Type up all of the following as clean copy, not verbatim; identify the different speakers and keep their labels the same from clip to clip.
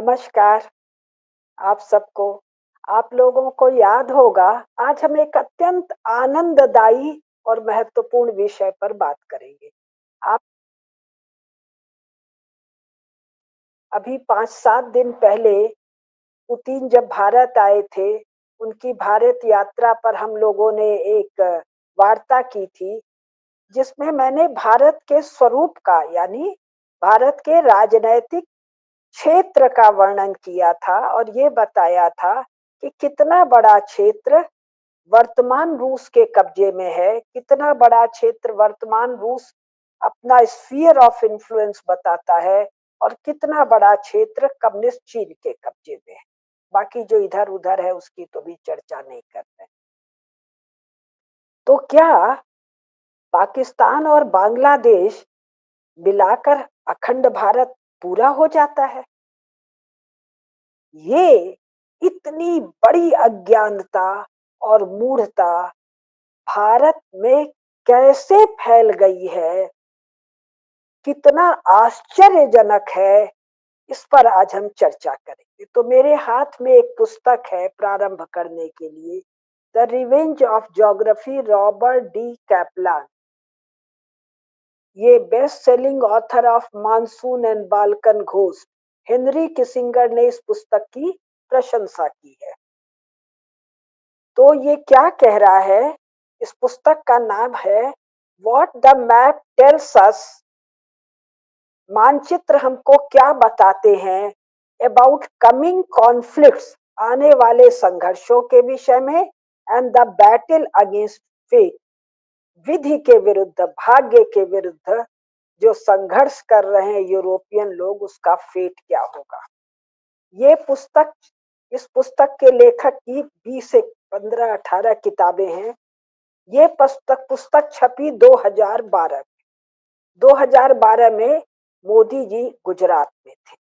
Speaker 1: नमस्कार आप सबको। आप लोगों को याद होगा, आज हम एक अत्यंत आनंददायी और महत्वपूर्ण विषय पर बात करेंगे। आप अभी 5-7 दिन पहले पुतिन जब भारत आए थे, उनकी भारत यात्रा पर हम लोगों ने एक वार्ता की थी, जिसमें मैंने भारत के स्वरूप का यानी भारत के राजनैतिक क्षेत्र का वर्णन किया था और ये बताया था कि कितना बड़ा क्षेत्र वर्तमान रूस के कब्जे में है, कितना बड़ा क्षेत्र वर्तमान रूस अपना स्फीयर ऑफ इन्फ्लुएंस बताता है और कितना बड़ा क्षेत्र कम्युनिस्ट चीन के कब्जे में है। बाकी जो इधर उधर है उसकी तो भी चर्चा नहीं करते। तो क्या पाकिस्तान और बांग्लादेश मिलाकर अखंड भारत पूरा हो जाता है? ये इतनी बड़ी अज्ञानता और मूढ़ता भारत में कैसे फैल गई है, कितना आश्चर्यजनक है, इस पर आज हम चर्चा करेंगे। तो मेरे हाथ में एक पुस्तक है प्रारंभ करने के लिए, the revenge of geography, Robert D Kaplan. ये best selling author of monsoon and Balkan घोस्ट हेनरी किसिंगर ने इस पुस्तक की प्रशंसा की है। तो ये क्या कह रहा है? इस पुस्तक का नाम है what the map tells us. मानचित्र हमको क्या बताते हैं अबाउट कमिंग कॉन्फ्लिक्ट्स, आने वाले संघर्षों के विषय में, and the battle against fate, विधि के विरुद्ध, भाग्य के विरुद्ध जो संघर्ष कर रहे हैं यूरोपियन लोग, उसका फेट क्या होगा। ये पुस्तक, इस पुस्तक के लेखक की 20 से 15-18 किताबें हैं। ये पुस्तक पुस्तक छपी 2012 में। 2012 में मोदी जी गुजरात में थे,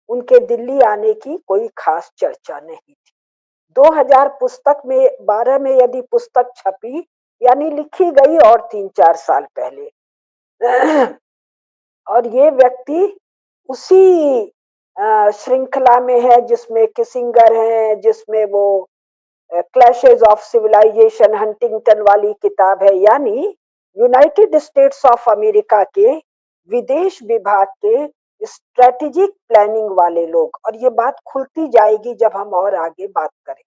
Speaker 1: उनके दिल्ली आने की कोई खास चर्चा नहीं थी। 2000 पुस्तक में 12 में यदि पुस्तक छपी, यानी लिखी गई और 3-4 साल पहले। और ये व्यक्ति उसी श्रृंखला में है जिसमें किसिंगर है, जिसमें वो क्लैशेज ऑफ सिविलाइजेशन हंटिंगटन वाली किताब है, यानी यूनाइटेड स्टेट्स ऑफ अमेरिका के विदेश विभाग के स्ट्रेटेजिक प्लानिंग वाले लोग। और ये बात खुलती जाएगी जब हम और आगे बात करें।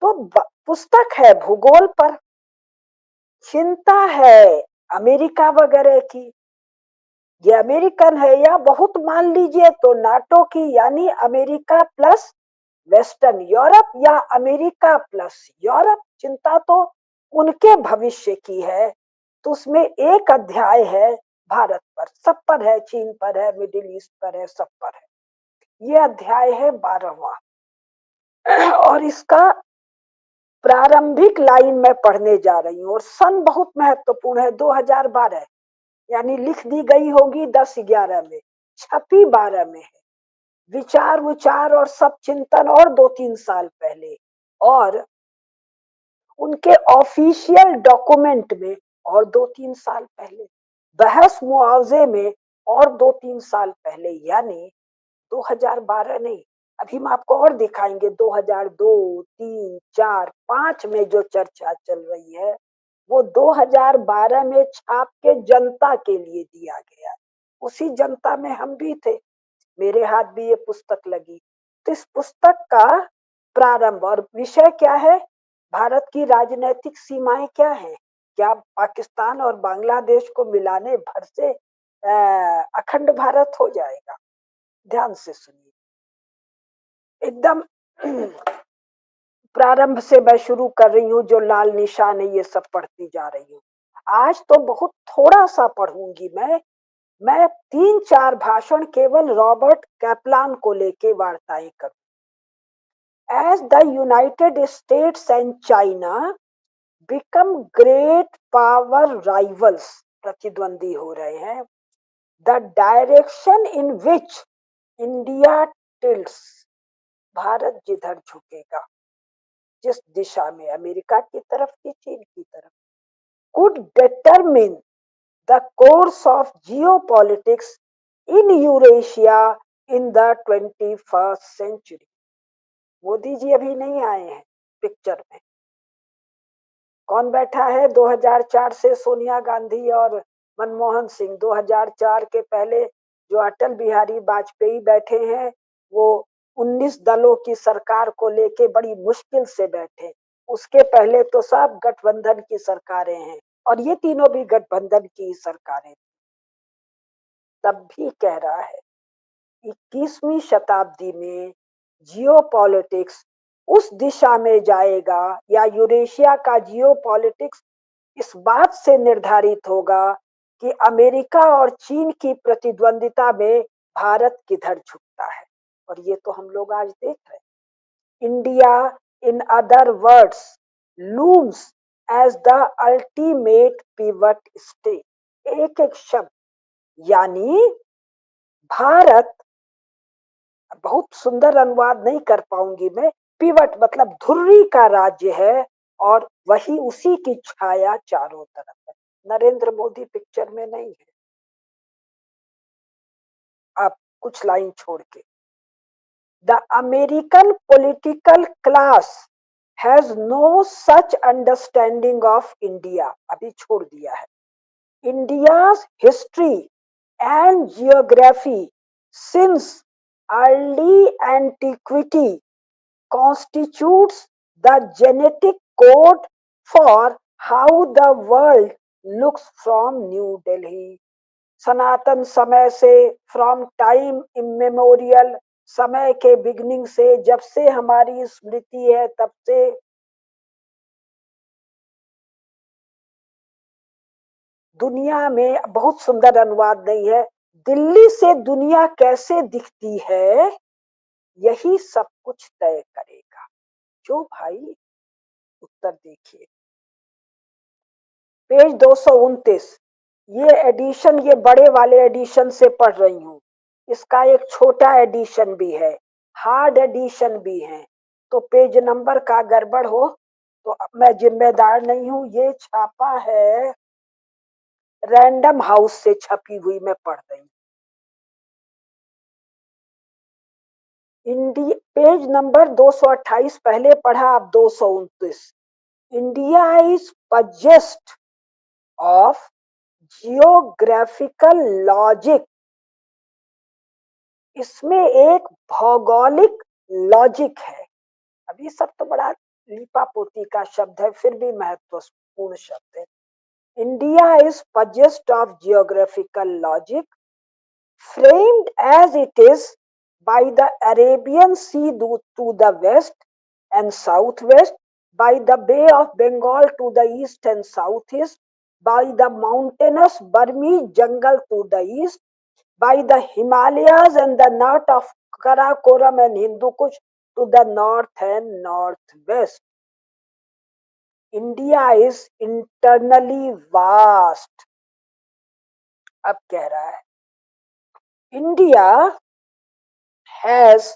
Speaker 1: तो पुस्तक है भूगोल पर, चिंता है अमेरिका वगैरह की। ये अमेरिकन है, या बहुत मान लीजिए तो नाटो की, यानी अमेरिका प्लस वेस्टर्न यूरोप या अमेरिका प्लस यूरोप। चिंता तो उनके भविष्य की है। तो उसमें एक अध्याय है भारत पर, सब पर है, चीन पर है, मिडिल ईस्ट पर है, सब पर है। ये अध्याय है 12वां और इसका प्रारंभिक लाइन में पढ़ने जा रही हूँ। और सन बहुत महत्वपूर्ण है, 2012, यानी लिख दी गई होगी 10-11 में, छपी 12 में है। विचार विचार और सब चिंतन और 2-3 साल पहले, और उनके ऑफिशियल डॉक्यूमेंट में और 2-3 साल पहले, बहस मुआवजे में और 2-3 साल पहले, यानी 2012 नहीं। अभी हम आपको और दिखाएंगे 2002, 3, 4, 5 में जो चर्चा चल रही है, वो 2012 में छाप के जनता के लिए दिया गया। उसी जनता में हम भी थे, मेरे हाथ भी ये पुस्तक लगी। तो इस पुस्तक का प्रारंभ और विषय क्या है, भारत की राजनीतिक सीमाएं क्या है, क्या पाकिस्तान और बांग्लादेश को मिलाने भर से अखंड भारत हो जाएगा। ध्यान से सुनिए, एकदम प्रारंभ से मैं शुरू कर रही हूँ। जो लाल निशान है ये सब पढ़ती जा रही हूँ। आज तो बहुत थोड़ा सा पढ़ूंगी मैं 3-4 भाषण केवल रॉबर्ट कैपलान को लेके वार्ताएं करूँ। As the United States and China become great power rivals, प्रतिद्वंदी हो रहे हैं, the direction in which India tilts, Bharat जिधर झुकेगा, जिस दिशा में, अमेरिका की तरफ की, चीन की तरफ, could determine the course of geopolitics in Eurasia इन the 21st century. Modi ji अभी नहीं आए हैं पिक्चर में। कौन बैठा है? 2004 से सोनिया गांधी और मनमोहन सिंह। 2004 के पहले जो अटल बिहारी वाजपेयी बैठे हैं, वो 19 दलों की सरकार को लेके बड़ी मुश्किल से बैठे। उसके पहले तो सब गठबंधन की सरकारें हैं, और ये तीनों भी गठबंधन की सरकारें। तब भी कह रहा है 21वीं शताब्दी में जियोपॉलिटिक्स उस दिशा में जाएगा, या यूरेशिया का जियोपॉलिटिक्स इस बात से निर्धारित होगा कि अमेरिका और चीन की प्रतिद्वंदिता में भारत किधर झुकता है। और ये तो हम लोग आज देख रहे हैं। India, in other words, looms as the ultimate pivot state. एक एक शब्द, यानी भारत, बहुत सुंदर अनुवाद नहीं कर पाऊंगी मैं, पिवट मतलब धुर्री का राज्य है, और वही उसी की छाया चारों तरफ है। नरेंद्र मोदी पिक्चर में नहीं है। आप कुछ लाइन छोड़ के, the American political class has no such understanding of India. अभी छोड़ दिया है। India's history and geography since early antiquity constitutes the genetic code for how the world looks from New Delhi। सनातन समय से, फ्रॉम टाइम इमेमोरियल, समय के beginning से, जब से हमारी स्मृति है तब से दुनिया में, बहुत सुंदर अनुवाद नहीं है, दिल्ली से दुनिया कैसे दिखती है, यही सब कुछ तय करेगा। जो भाई, उत्तर देखिए, पेज 229। ये एडिशन, ये बड़े वाले एडिशन से पढ़ रही हूँ। इसका एक छोटा एडिशन भी है, हार्ड एडिशन भी है। तो पेज नंबर का गड़बड़ हो तो मैं जिम्मेदार नहीं हूँ। ये छापा है रैंडम हाउस से छपी हुई, मैं पढ़ रही हूँ। इंडिया, पेज नंबर 228 पहले पढ़ा, अब 229। India is possessed of geographical logic। इसमें एक भौगोलिक लॉजिक है। अभी सब तो बड़ा लीपा पोती का शब्द है, फिर भी महत्वपूर्ण शब्द है। India is possessed of geographical logic framed as it is by the Arabian Sea to the west and southwest, by the Bay of Bengal to the east and southeast, by the mountainous Burmese jungle to the east, by the Himalayas and the knot of Karakoram and Hindu Kush to the north and northwest। India is internally vast। अब कह रहा है India has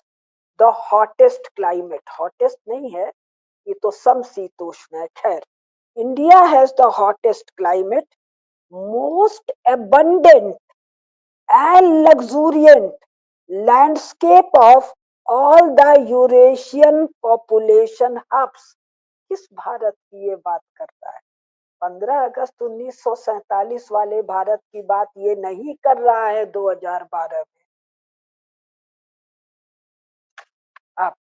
Speaker 1: the hottest climate. Hottest नहीं है, ये तो समशीतोष्ण है। खैर, India has the hottest climate, most abundant and luxuriant landscape of all the Eurasian population hubs। किस भारत की ये बात करता है? 15 अगस्त 1947 वाले भारत की बात ये नहीं कर रहा है 2012 में। अब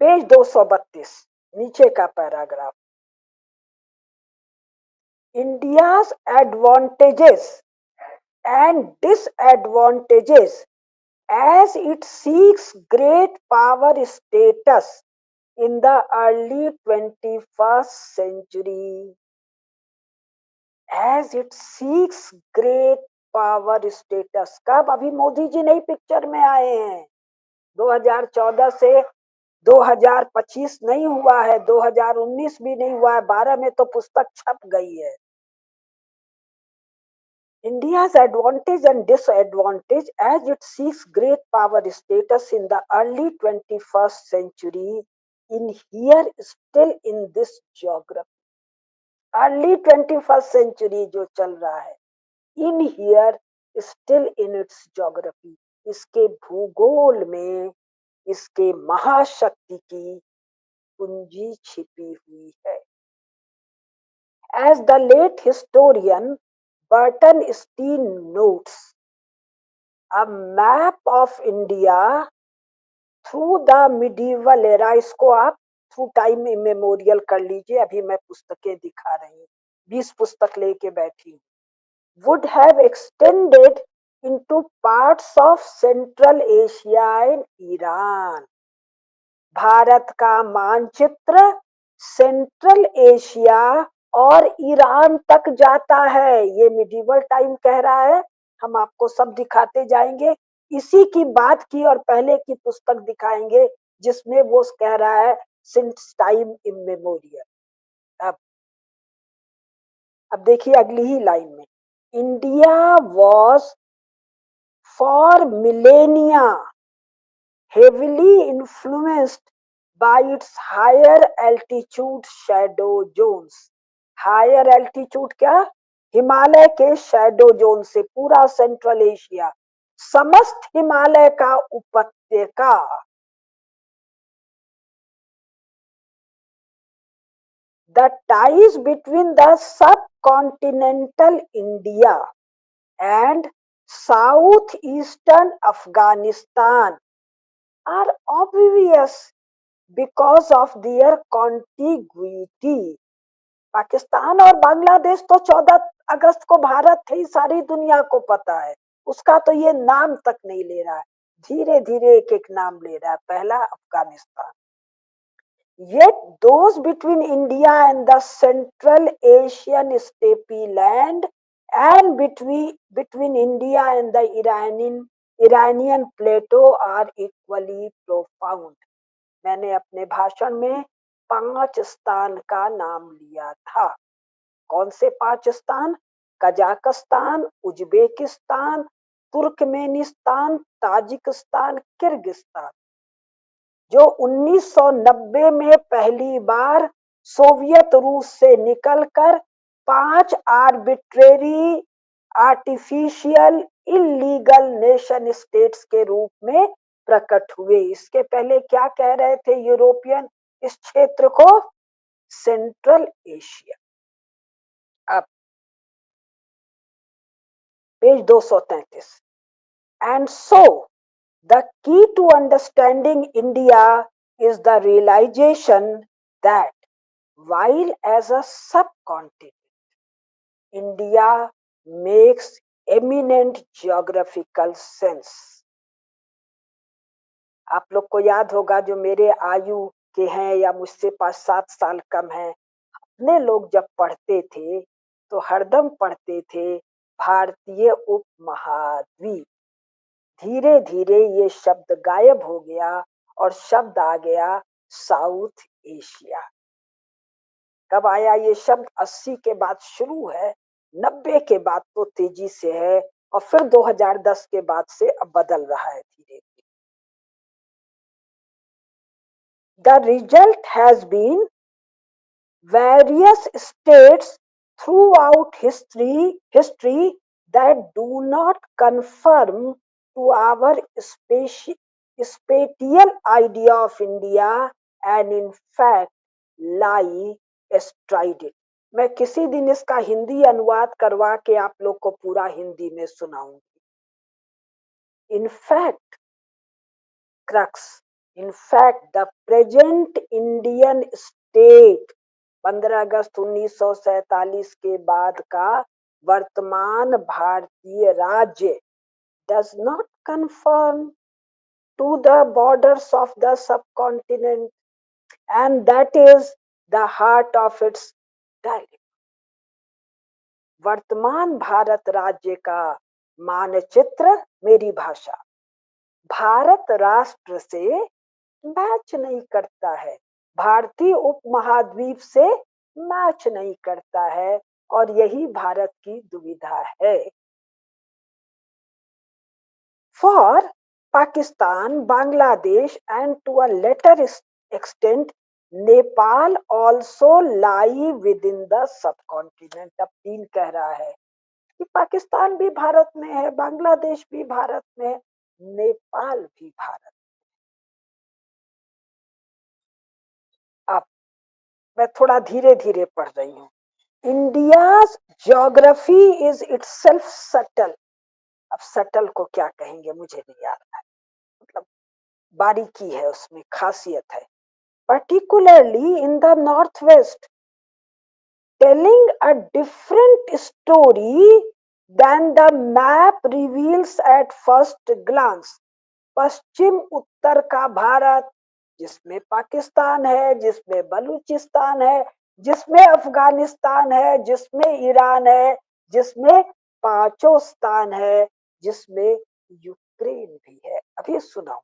Speaker 1: पेज 232, नीचे का paragraph, India's advantages and disadvantages as it seeks great power status in the early 21st century। As it seeks great power status, कब? अभी मोदी जी नई पिक्चर में आए हैं। 2014 से 2025 नहीं हुआ है, 2019 भी नहीं हुआ है, 12 में तो पुस्तक छप गई है। India's advantage and disadvantage as it seeks great power status in the early 21st century in here still in this geography। Early 21st century जो चल रहा है, inhere still in its geography, इसके भूगोल में इसके महाशक्ति की कुंजी छिपी हुई है। As the late historian Burton Steen notes, a map of India through the medieval era, इसको आप थ्रू टाइम इमेमोरियल कर लीजिए, अभी मैं पुस्तकें दिखा रही हूँ, 20 पुस्तक लेके बैठी हूँ, would have extended into parts of Central Asia and Iran. Bharat का मानचित्र सेंट्रल एशिया और ईरान तक जाता है, ये मिडिवल टाइम कह रहा है, हम आपको सब दिखाते जाएंगे, इसी की बात की और पहले की पुस्तक दिखाएंगे जिसमें वो कह रहा है सिंस टाइम इमेमोरियल। अब अब देखिए अगली ही लाइन में, India was for millennia heavily influenced by its higher altitude shadow zones. Higher altitude क्या, हिमालय के शैडो जोन से पूरा सेंट्रल एशिया, समस्त हिमालय का उपत्यका, the ties between the subcontinental India and southeastern Afghanistan are obvious because of their contiguity. Pakistan और बांग्लादेश तो 14 अगस्त को भारत थे, सारी दुनिया को पता है, उसका तो ये नाम तक नहीं ले रहा है, धीरे धीरे एक एक नाम ले रहा है, पहला Afghanistan. Yet those between India and the Central Asian steppe land and between India and the Iranian plateau are equally profound. मैंने अपने भाषण में 5 स्थान का नाम लिया था। कौन से 5 स्थान? Kazakhstan, Uzbekistan, Turkmenistan, Tajikistan, Kyrgyzstan, जो 1990 में पहली बार सोवियत रूस से निकलकर 5 arbitrary artificial illegal nation states के रूप में प्रकट हुए। इसके पहले क्या कह रहे थे यूरोपियन इस क्षेत्र को? Central Asia. अब page 233, and so the key to understanding India is the realization that while as a subcontinent, India makes eminent geographical sense. आप लोग को याद होगा जो मेरे आयु के हैं या मुझसे 5-7 साल कम हैं, अपने लोग जब पढ़ते थे तो हरदम पढ़ते थे भारतीय उपमहाद्वीप। धीरे धीरे ये शब्द गायब हो गया और शब्द आ गया साउथ एशिया। कब आया ये शब्द? 80 के बाद शुरू है, 90 के बाद तो तेजी से है और फिर 2010 के बाद से अब बदल रहा है धीरे धीरे। The result has been various states throughout history that do not conform to our spatial idea of India and in fact lie astride it. मैं किसी दिन इसका हिंदी अनुवाद करवा के आप लोग को पूरा हिंदी में सुनाऊंगी। In fact, crux, in fact, the present Indian state 15 अगस्त 1947 के बाद का वर्तमान भारतीय राज्य does not conform to the borders of the subcontinent and that is the heart of its dilemma. वर्तमान भारत राज्य का मानचित्र, मेरी भाषा, भारत राष्ट्र से मैच नहीं करता है, भारतीय उपमहाद्वीप से मैच नहीं करता है और यही भारत की दुविधा है। For Pakistan, Bangladesh and to a lesser extent Nepal also lie within the subcontinent. अब 3 कह रहा है, कि पाकिस्तान भी भारत में है, बांग्लादेश भी भारत में है, नेपाल भी भारत। अब मैं थोड़ा धीरे धीरे पढ़ रही हूँ। India's geography is itself subtle. अब सटल को क्या कहेंगे मुझे नहीं याद है, मतलब बारीकी है उसमें, खासियत है। Particularly in the north west, telling a different story than the map reveals at first glance. पश्चिम उत्तर का भारत, जिसमें पाकिस्तान है, जिसमें बलूचिस्तान है, जिसमें अफगानिस्तान है, जिसमें ईरान है, जिसमें पांचों स्थान है, जिसमें यूक्रेन भी है। अभी सुनाओ।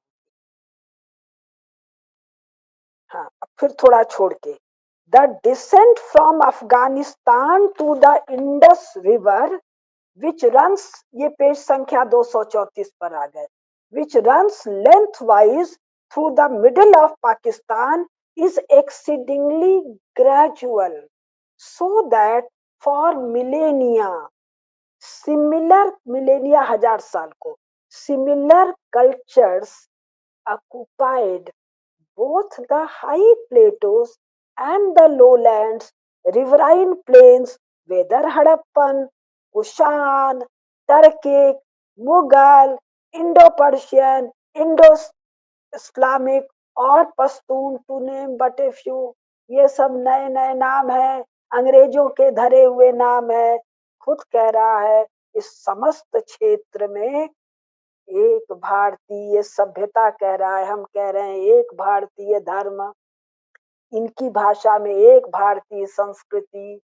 Speaker 1: हाँ, अब फिर थोड़ा छोड़ के, the descent from Afghanistan to the Indus river which runs, ये पेज संख्या 234 पर आ गए, which runs lengthwise through the middle of Pakistan is exceedingly gradual, so that for millennia, similar, millennia हजार साल को, similar cultures occupied both the high plateaus and the lowlands, riverine plains, whether Harappan, Kushan, Turkic, Mughal, Indo-Persian, Indo-Islamic और Pashtun, to name but a few, ये सब नए नए नाम हैं, अंग्रेजों के धरे हुए नाम है। खुद कह रहा है इस समस्त क्षेत्र में एक भारतीय सभ्यता कह रहा है, हम कह रहे हैं एक भारतीय धर्म, इनकी भाषा में एक भारतीय संस्कृति,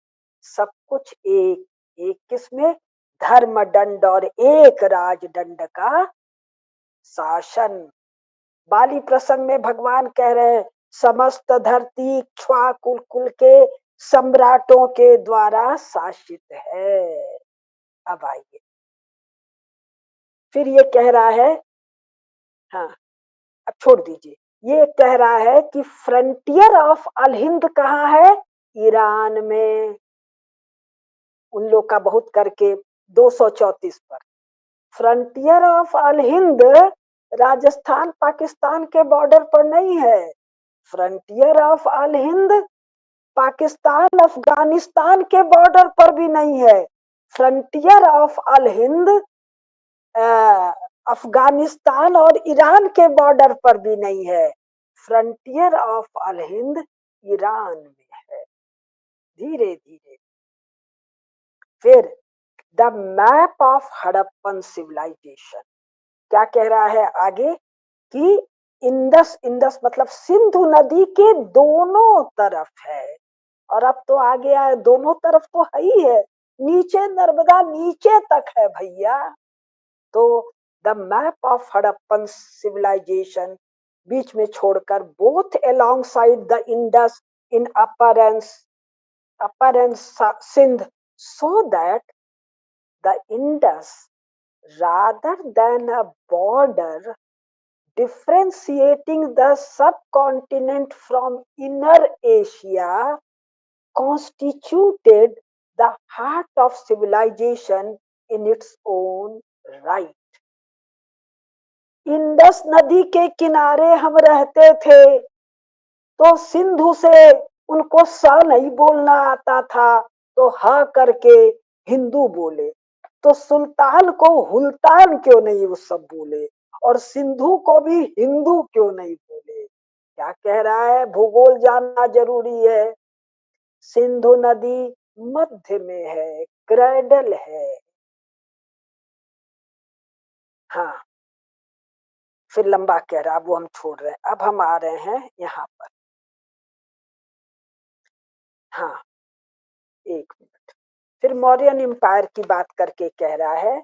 Speaker 1: सब कुछ एक, एक किसमें, धर्म दंड और एक राजदंड का शासन। बाली प्रसंग में भगवान कह रहे हैं समस्त धरती इक्ष्वाकुल कुल के सम्राटों के द्वारा शासित है। अब आइए, फिर ये कह रहा है, हाँ अब छोड़ दीजिए, ये कह रहा है कि फ्रंटियर ऑफ अल हिंद कहाँ है, ईरान में, उन लोग का बहुत करके 234 पर। फ्रंटियर ऑफ अल हिंद राजस्थान पाकिस्तान के बॉर्डर पर नहीं है, फ्रंटियर ऑफ अल हिंद पाकिस्तान अफगानिस्तान के बॉर्डर पर भी नहीं है, फ्रंटियर ऑफ अल हिंद अफगानिस्तान और ईरान के बॉर्डर पर भी नहीं है, frontier of Al Hind Iran में है। धीरे धीरे फिर the map of Harappan civilisation क्या कह रहा है आगे, कि इंदस, इंदस मतलब सिंधु नदी के दोनों तरफ है, और अब तो आ गया है दोनों तरफ तो है ही है, नीचे नर्मदा नीचे तक है भैया। तो the map of Harappan civilization बीच में छोड़कर, both along side the Indus in upper and Sindh, so that the Indus rather than a border differentiating the subcontinent from inner Asia constituted the heart of civilization in its own right. Indus नदी के किनारे हम रहते थे, तो सिंधु से उनको स नहीं बोलना आता था, तो ह करके हिंदू बोले, तो सुल्तान को हुल्तान क्यों नहीं वो सब बोले, और सिंधु को भी हिंदू क्यों नहीं बोले। क्या कह रहा है, भूगोल जानना जरूरी है। सिंधु नदी मध्य में है, क्रैडल है। हाँ, फिर लंबा कह रहा, वो हम छोड़ रहे हैं, अब हम आ रहे हैं यहाँ पर। हाँ, एक मिनट, फिर मौर्यन एम्पायर की बात करके कह रहा है,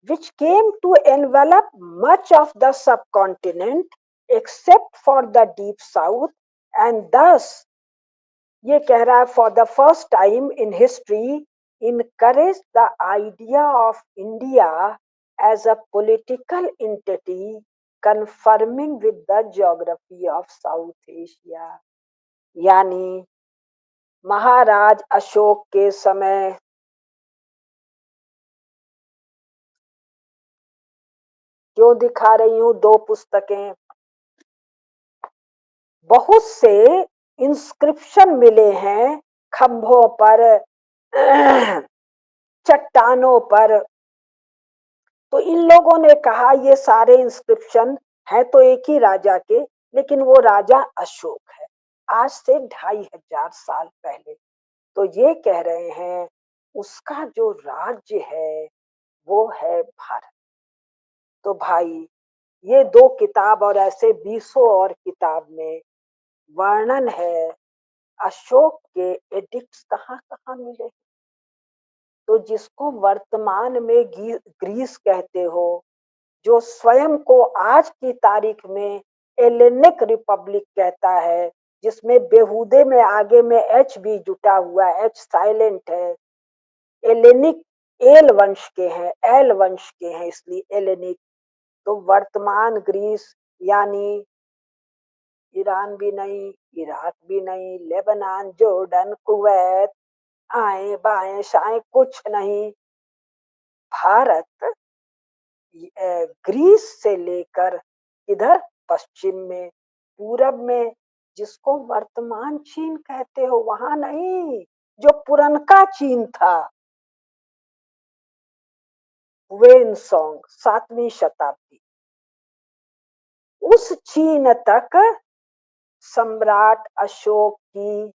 Speaker 1: which came to envelop much of the subcontinent except for the deep south, and thus ये कह रहा है for the first time in history encouraged the idea of India as a political entity confirming with the geography of South Asia। यानी महाराज अशोक के समय क्यों दिखा रही हूँ? दो पुस्तकें, बहुत से इंस्क्रिप्शन मिले हैं खंभों पर, चट्टानों पर। तो इन लोगों ने कहा ये सारे इंस्क्रिप्शन है तो एक ही राजा के, लेकिन वो राजा अशोक है, आज से 2500 साल पहले। तो ये कह रहे हैं उसका जो राज्य है वो है भारत। तो भाई ये दो किताब और ऐसे बीसों और किताब में वर्णन है अशोक के एडिक्ट्स कहाँ कहाँ मिले। तो जिसको वर्तमान में ग्रीस कहते हो, जो स्वयं को आज की तारीख में एलेनिक रिपब्लिक कहता है, जिसमें बेहूदे में आगे में एच भी जुटा हुआ है, एच साइलेंट है। एलेनिक एल वंश के हैं, एल वंश के हैं, इसलिए एलेनिक। तो वर्तमान ग्रीस यानी ईरान भी नहीं, इराक भी नहीं, लेबनान, जॉर्डन, कुवैत, आए बाएं शाएं कुछ नहीं। भारत ग्रीस से लेकर इधर पश्चिम में, पूरब में, जिसको वर्तमान चीन कहते हो, वहां नहीं, जो पुरनका चीन था, वेनसोंग 7वीं शताब्दी, उस चीन तक सम्राट अशोक की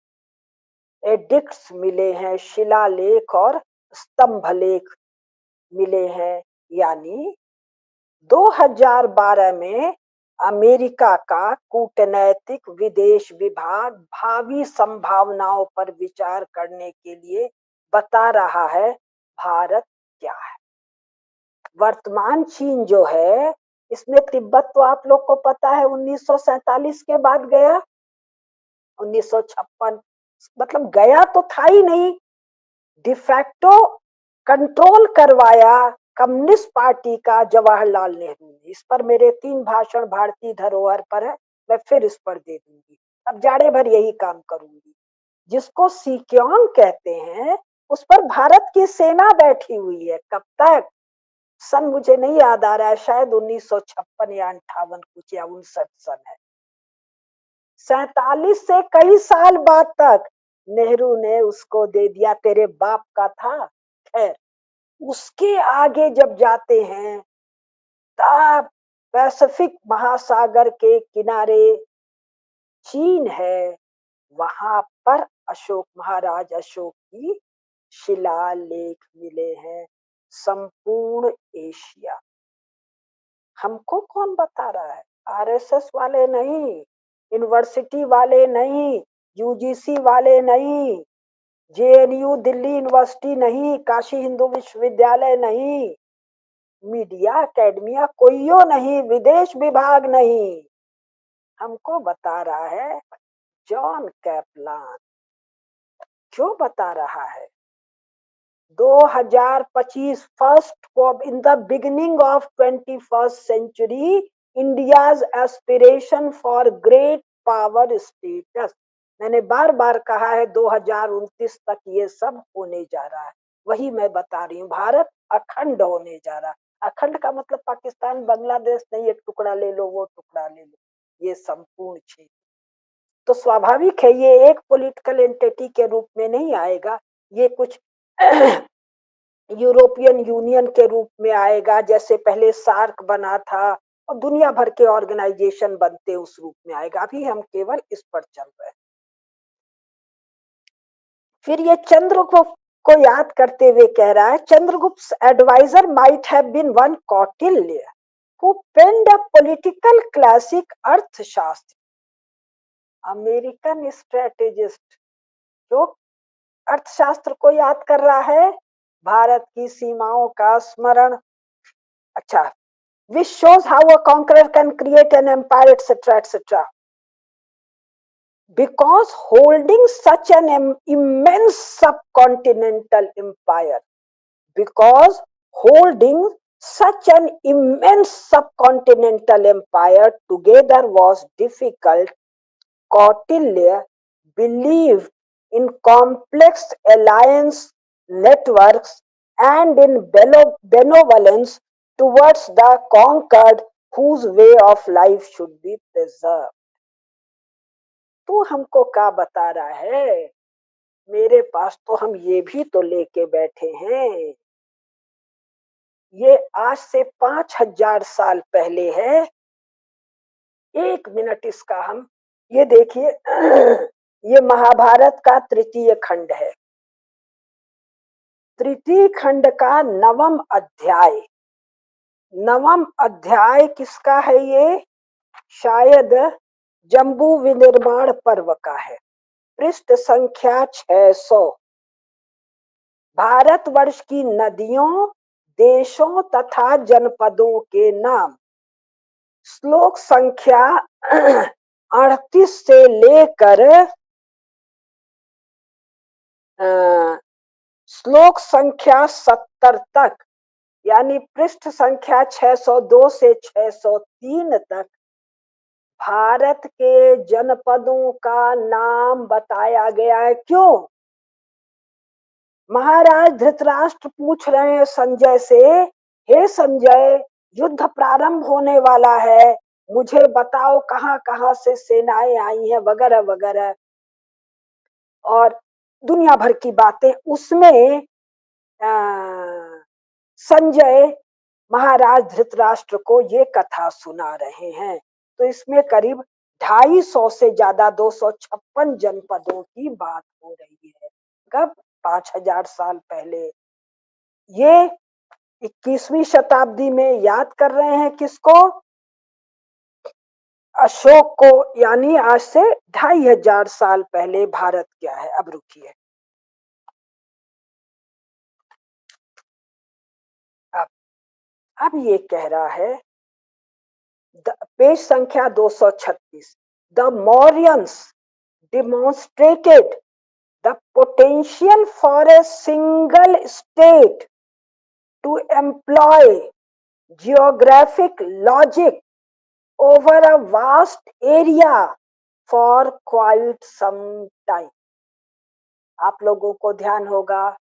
Speaker 1: एडिक्ट्स मिले हैं, शिलालेख और स्तंभलेख मिले हैं। यानी 2012 में अमेरिका का कूटनैतिक विदेश विभाग भावी संभावनाओं पर विचार करने के लिए बता रहा है भारत क्या है। वर्तमान चीन जो है, इसमें तिब्बत तो आप लोग को पता है 1947 के बाद गया, 1956, मतलब गया तो था ही नहीं, डिफैक्टो कंट्रोल करवाया कम्युनिस्ट पार्टी का जवाहरलाल नेहरू ने। इस पर मेरे 3 भाषण भारतीय धरोहर पर है, मैं फिर इस पर दे दूंगी, अब जाड़े भर यही काम करूंगी। जिसको सिक्योंग कहते हैं, उस पर भारत की सेना बैठी हुई है। कब तक? सन मुझे नहीं याद आ रहा है, शायद 1956 या 58 कुछ या 59 सन है। 47 से कई साल बाद तक नेहरू ने उसको दे दिया, तेरे बाप का था। खैर, उसके आगे जब जाते हैं तब पैसिफिक महासागर के किनारे चीन है, वहां पर अशोक, महाराज अशोक की शिलालेख मिले हैं। संपूर्ण एशिया, हमको कौन बता रहा है? आरएसएस वाले नहीं, यूनिवर्सिटी वाले नहीं, यूजीसी वाले नहीं, जेएनयू दिल्ली यूनिवर्सिटी नहीं, काशी हिंदू विश्वविद्यालय नहीं, मीडिया अकेडमिया कोईयो नहीं, विदेश विभाग नहीं, हमको बता रहा है जॉन कैपलान। क्यों बता रहा है? 2025 first in the beginning of 21st century, India's aspiration for great power status. मैंने बार बार कहा है 2029 तक ये सब होने जा रहा है, वही मैं बता रही हूँ। भारत अखंड होने जा रहा है। अखंड का मतलब पाकिस्तान बांग्लादेश नहीं, एक टुकड़ा ले लो वो टुकड़ा ले लो, ये संपूर्ण क्षेत्र। तो स्वाभाविक है ये एक पॉलिटिकल एंटिटी के रूप में नहीं आएगा, ये कुछ यूरोपियन यूनियन के रूप में आएगा, जैसे पहले सार्क बना था और दुनिया भर के ऑर्गेनाइजेशन बनते उस रूप में आएगा। अभी हम केवल इस पर चल रहे हैं। फिर ये चंद्रगुप्त को याद करते हुए कह रहा है, Chandragupta adviser might have been one Kautilya who penned a political classic Arthashastra. American strategist जो अर्थशास्त्र को याद कर रहा है, भारत की सीमाओं का स्मरण। अच्छा, which shows how a conqueror can create an empire, etc., etc. Because holding such an immense subcontinental empire, because holding such an immense subcontinental empire together was difficult, Kautilya believed in complex alliance networks and in benevolence towards the conquered whose way of life should be preserved. तू हमको क्या बता रहा है? मेरे पास तो हम ये भी तो लेके बैठे हैं। ये आज से 5000 साल पहले है। 1 मिनट इसका हम ये देखिए। ये महाभारत का तृतीय खंड है। तृतीय खंड का नवम अध्याय। नवम अध्याय किसका है? ये शायद जम्बू विनिर्माण पर्व का है। पृष्ठ संख्या 600। भारतवर्ष की नदियों, देशों तथा जनपदों के नाम। श्लोक संख्या 38 से लेकर श्लोक संख्या 70 तक, यानी पृष्ठ संख्या 602 से 603 तक भारत के जनपदों का नाम बताया गया है। क्यों? महाराज धृतराष्ट्र पूछ रहे हैं संजय से, हे संजय, युद्ध प्रारंभ होने वाला है, मुझे बताओ कहाँ कहाँ से सेनाएं आई हैं, वगैरह वगैरह, और दुनिया भर की बातें। उसमें संजय महाराज धृतराष्ट्र को ये कथा सुना रहे हैं। तो इसमें करीब 250 से ज्यादा 256 जनपदों की बात हो रही है। कब? 5000 साल पहले। ये 21वीं शताब्दी में याद कर रहे हैं किसको? अशोक को। यानी आज से 2500 साल पहले भारत क्या है। अब रुकिए, अब अब ये कह रहा है, पेज संख्या 236। The Mauryans demonstrated the potential for a single state to employ geographic logic over a vast area for quite some time. आप लोगों को ध्यान होगा,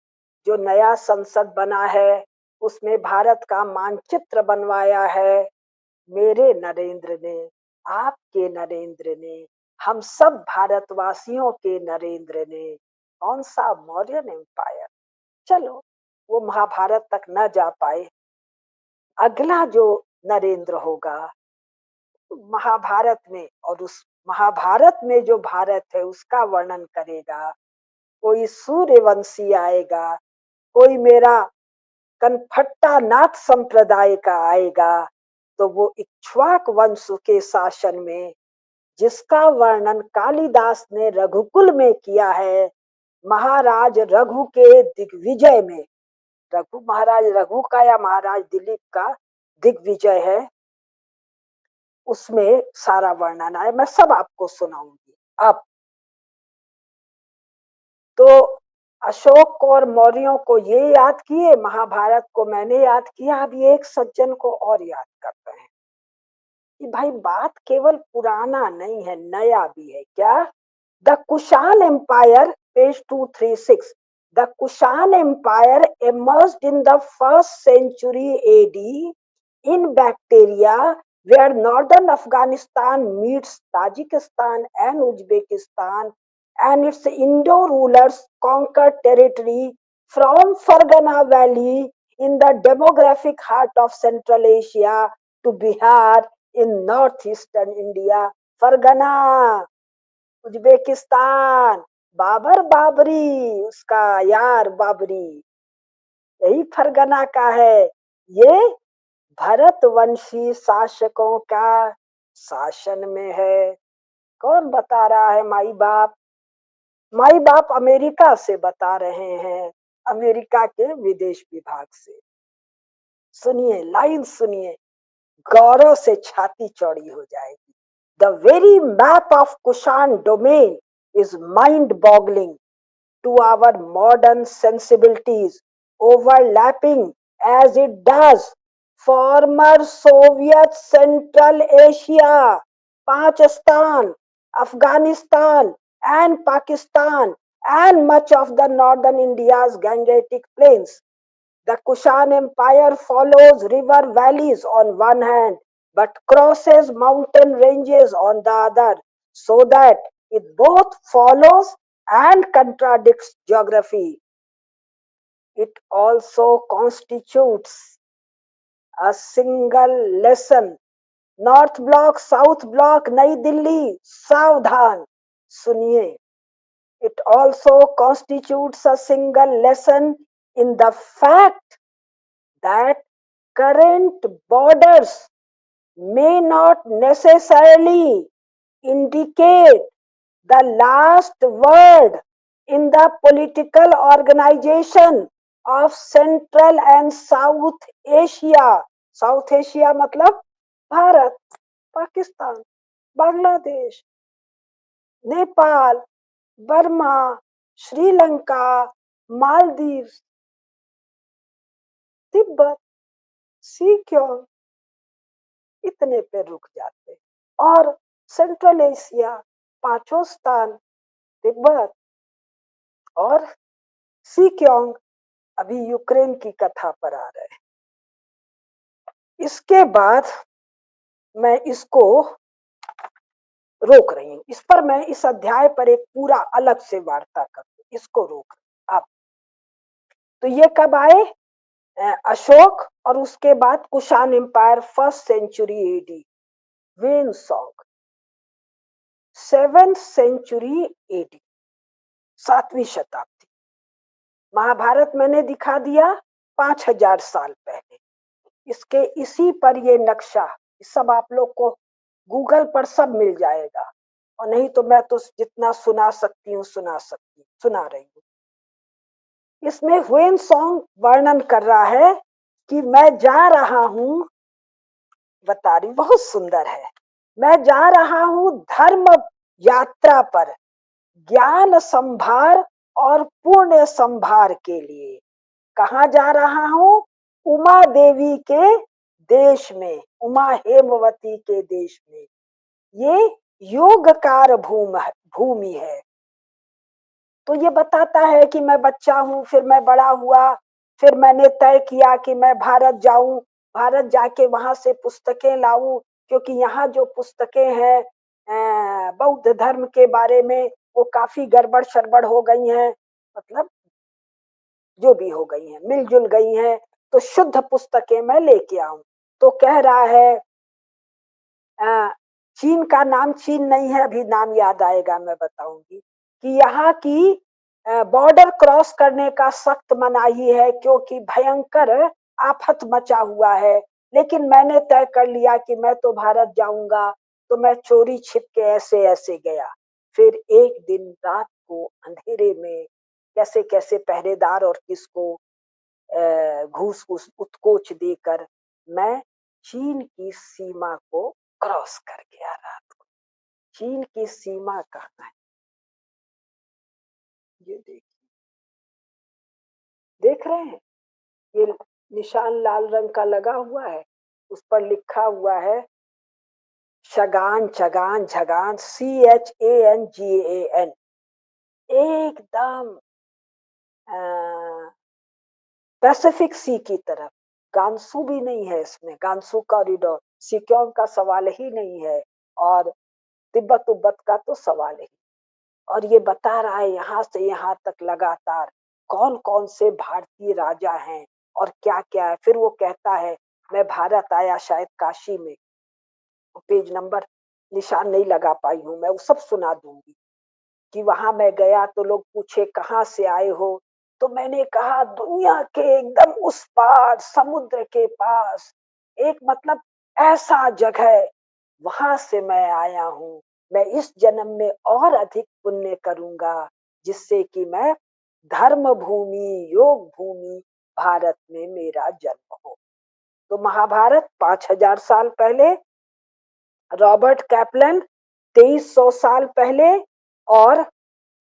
Speaker 1: जो नया संसद बना है उसमें भारत का मानचित्र बनवाया है मेरे नरेंद्र ने, आपके नरेंद्र ने, हम सब भारतवासियों के नरेंद्र ने। कौन सा? मौर्यन एम्पायर। चलो, वो महाभारत तक न जा पाए। अगला जो नरेंद्र होगा महाभारत में, और उस महाभारत में जो भारत है उसका वर्णन करेगा। कोई सूर्यवंशी आएगा, कोई मेरा कनफट्टा नाथ संप्रदाय का आएगा। तो वो इक्ष्वाक वंश के शासन में, जिसका वर्णन कालिदास ने रघुकुल में किया है, महाराज रघु के दिग्विजय में। रघु महाराज रघु का या महाराज दिलीप का दिग्विजय है, उसमें सारा वर्णन है। मैं सब आपको सुनाऊंगी। अब तो अशोक और मौर्यों को ये याद किए, महाभारत को मैंने याद किया। अब ये एक सज्जन को और याद करते हैं कि भाई बात केवल पुराना नहीं है, नया भी है। क्या? The Kushan empire, page 236। The Kushan empire emerged in the 1st century AD in Bactria, where northern Afghanistan meets Tajikistan and Uzbekistan, and its Indo rulers conquered territory from Fargana Valley in the demographic heart of Central Asia to Bihar in northeastern India. Fargana, Uzbekistan, Babur Babri, उसका यार बाबरी, यही फरगना का है। ये भरतवंशी शासकों का शासन में है। कौन बता रहा है? माई बाप। माई बाप अमेरिका से बता रहे हैं, अमेरिका के विदेश विभाग से। सुनिए, लाइन सुनिए, गौरव से छाती चौड़ी हो जाएगी। The very map of Kushan domain is mind boggling to our modern sensibilities, overlapping as it does former Soviet Central Asia, Pakistan, Afghanistan, and Pakistan, and much of the northern India's Gangetic Plains. The Kushan Empire follows river valleys on one hand, but crosses mountain ranges on the other, so that it both follows and contradicts geography. It also constitutes a single lesson. North block, south block, नई दिल्ली, सावधान सुनिए. It also constitutes a single lesson in the fact that current borders may not necessarily indicate the last word in the political organization of Central and South Asia. South Asia मतलब Bharat, Pakistan, Bangladesh, Nepal, Burma, Sri Lanka, Maldives, Tibet, secure, इतने पे रुक जाते. और central Asia, पांचों स्थान, तिब्बत और सिक्योंग. अभी यूक्रेन की कथा पर आ रहे हैं. इसके बाद मैं इसको रोक रही हूँ. इस पर मैं इस अध्याय पर एक पूरा अलग से वार्ता करूँ. इसको रोक आप. तो ये कब आए? अशोक और उसके बाद Kushan empire, first century AD. वेन सॉन्ग 7th सेंचुरी एडी, 7वीं शताब्दी. महाभारत मैंने दिखा दिया 5000 साल पहले. इसके इसी पर ये नक्शा, सब आप लोग को गूगल पर सब मिल जाएगा. और नहीं तो मैं तो जितना सुना सकती हूँ सुना रही हूँ. इसमें ह्वेन सॉन्ग वर्णन कर रहा है कि मैं जा रहा हूँ, बता रही, बहुत सुंदर है. मैं जा रहा हूँ धर्म यात्रा पर, ज्ञान संभार और पुण्य संभार के लिए. कहाँ जा रहा हूँ? उमा देवी के देश में, उमा हेमवती के देश में. ये योगकार भूमि है. तो ये बताता है कि मैं बच्चा हूँ, फिर मैं बड़ा हुआ, फिर मैंने तय किया कि मैं भारत जाऊं, भारत जाके वहां से पुस्तकें लाऊं, क्योंकि यहाँ जो पुस्तकें हैं बौद्ध धर्म के बारे में वो काफी गड़बड़ शड़बड़ हो गई हैं, मतलब जो भी हो गई हैं, मिलजुल गई हैं. तो शुद्ध पुस्तकें मैं लेके आऊं. तो कह रहा है चीन का नाम चीन नहीं है, अभी नाम याद आएगा मैं बताऊंगी, कि यहाँ की बॉर्डर क्रॉस करने का सख्त मनाही है, क्योंकि भयंकर आफत मचा हुआ है. लेकिन मैंने तय कर लिया कि मैं तो भारत जाऊंगा. तो मैं चोरी छिप के ऐसे ऐसे गया. फिर एक दिन रात को अंधेरे में कैसे कैसे पहरेदार और किसको घूस उत्कोच देकर मैं चीन की सीमा को क्रॉस कर गया रात को. चीन की सीमा कहाँ है? ये देखिए, देख रहे हैं? ये निशान लाल रंग का लगा हुआ है, उस पर लिखा हुआ है शगान, चगान, झगान, CHANGAN. एकदम पैसिफिक सी की तरफ. गांसू भी नहीं है इसमें, गांसू कॉरिडोर, सिक्योंग का सवाल ही नहीं है, और तिब्बत उब्बत का तो सवाल ही. और ये बता रहा है यहाँ से यहाँ तक लगातार कौन कौन से भारतीय राजा हैं और क्या क्या है. फिर वो कहता है मैं भारत आया शायद काशी में, पेज नंबर निशान नहीं लगा पाई हूँ, मैं वो सब सुना दूंगी. कि वहां मैं गया तो लोग पूछे कहाँ से आए हो, तो मैंने कहा दुनिया के एकदम उस पार, समुद्र के पास एक, मतलब ऐसा जगह, वहां से मैं आया हूँ. मैं इस जन्म में और अधिक पुण्य करूंगा, जिससे कि मैं धर्म भूमि, योग भूमि भारत में मेरा जन्म हो. तो महाभारत 5000 साल पहले, रॉबर्ट कैपलन 2300 साल पहले, और